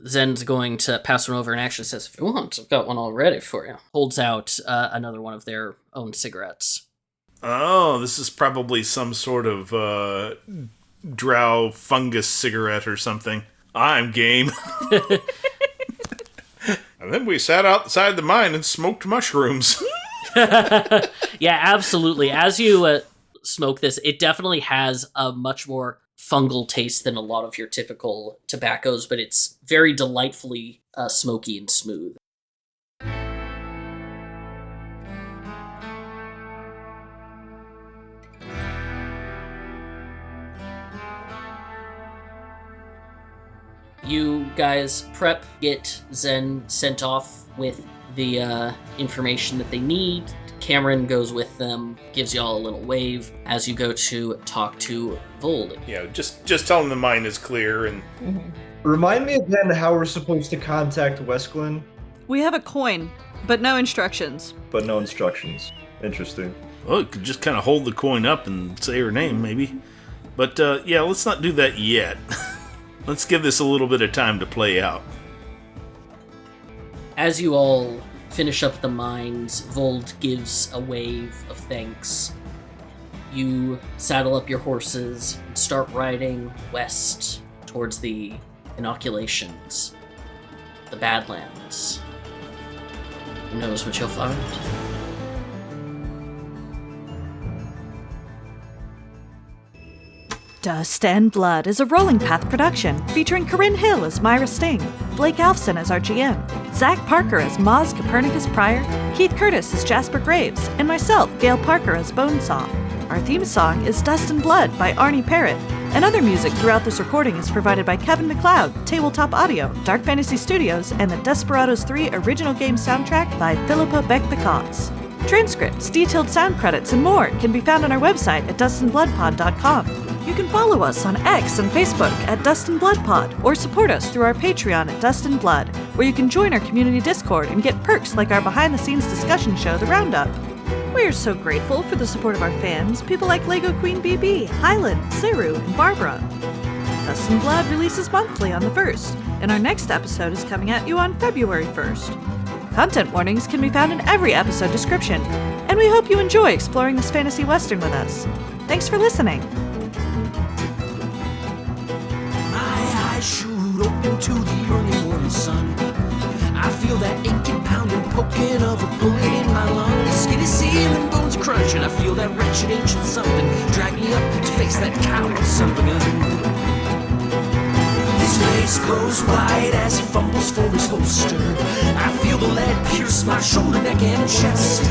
Zen's going to pass one over and actually says, if you want, I've got one all ready for you. Holds out another one of their own cigarettes. Oh, this is probably some sort of drow fungus cigarette or something. I'm game. And then we sat outside the mine and smoked mushrooms. Yeah, absolutely. As you smoke this, it definitely has a much more fungal taste than a lot of your typical tobaccos, but it's very delightfully smoky and smooth. You guys prep, get Zen sent off with the information that they need. Cameron goes with them, gives y'all a little wave as you go to talk to Vold. Yeah, just tell them the mine is clear and... Remind me again how we're supposed to contact Westglen. We have a coin, but no instructions. But no instructions. Interesting. Well, you could just kind of hold the coin up and say her name, maybe. But, yeah, let's not do that yet. Let's give this a little bit of time to play out. As you all finish up the mines, Vold gives a wave of thanks. You saddle up your horses and start riding west towards the inoculations, the Badlands. Who knows what you'll find? Dust and Blood is a Rolling Path production featuring Corinne Hill as Myra Sting, Blake Alfson as our GM, Zach Parker as Maz Copernicus Pryor, Keith Curtis as Jasper Graves, and myself, Gail Parker as Bonesaw. Our theme song is Dust and Blood by Arne Parrott, and other music throughout this recording is provided by Kevin Macleod, Tabletop Audio, Dark Fantasy Studios, and the Desperados 3 original game soundtrack by Filippo Beck Peccoz. Transcripts, detailed sound credits, and more can be found on our website at dustandbloodpod.com. You can follow us on X and Facebook at DustAndBloodPod, or support us through our Patreon at Dust and Blood, where you can join our community Discord and get perks like our behind-the-scenes discussion show, The Roundup. We are so grateful for the support of our fans, people like Lego Queen BB, Highland, Seru, and Barbara. Dust and Blood releases monthly on the 1st, and our next episode is coming at you on February 1st. Content warnings can be found in every episode description, and we hope you enjoy exploring this fantasy western with us. Thanks for listening. I shoot open to the early morning sun. I feel that aching, pounding, poking of a bullet in my lungs. Skinny ceiling, bones crunching. I feel that wretched ancient something drag me up to face that coward son of a gun. His face grows wide as he fumbles for his holster. I feel the lead pierce my shoulder, neck, and chest.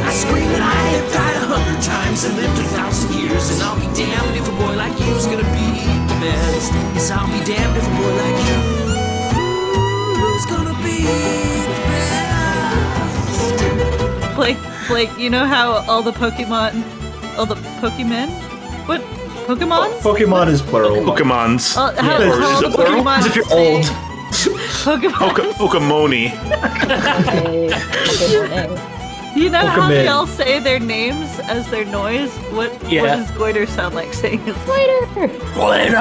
I scream that I have died 100 times and lived 1,000 years, and I'll be damned if a boy like you's gonna be the best. Yes, I'll be damned if a boy like you's gonna be the best. Blake, you know how all the Pokemon, what? Pokemon? Pokemon is plural. Pokemons. How Is the it plural? Pokemon If you're say old. Pokemon. Pokemoni. You know how Pokemon. they all say their names as their noise? What does Goiter sound like saying his Later! Later!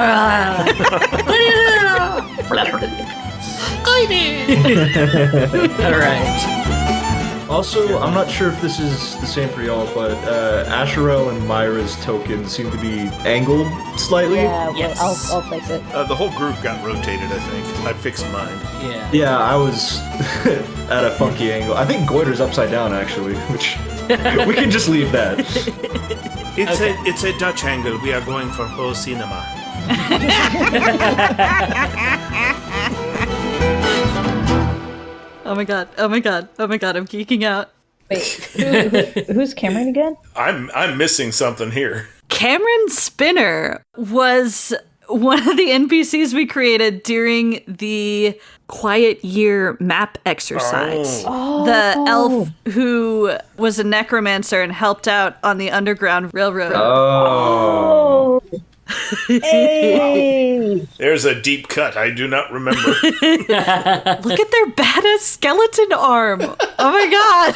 I did! Alright. Also, I'm not sure if this is the same for y'all, but Asherelle and Myra's tokens seem to be angled slightly. Yeah, well, Yes. I'll fix it. The whole group got rotated, I think. I fixed mine. Yeah. Yeah, I was at a funky angle. I think Goiter's upside down, actually, which we can just leave that. It's a Dutch angle. We are going for whole cinema. Oh my god, I'm geeking out. Wait, who's Cameron again? I'm missing something here. Cameron Spinner was one of the NPCs we created during the Quiet Year map exercise. Oh. The elf who was a necromancer and helped out on the Underground Railroad. Oh. Hey! There's a deep cut I do not remember. Look at their badass skeleton arm. Oh my god.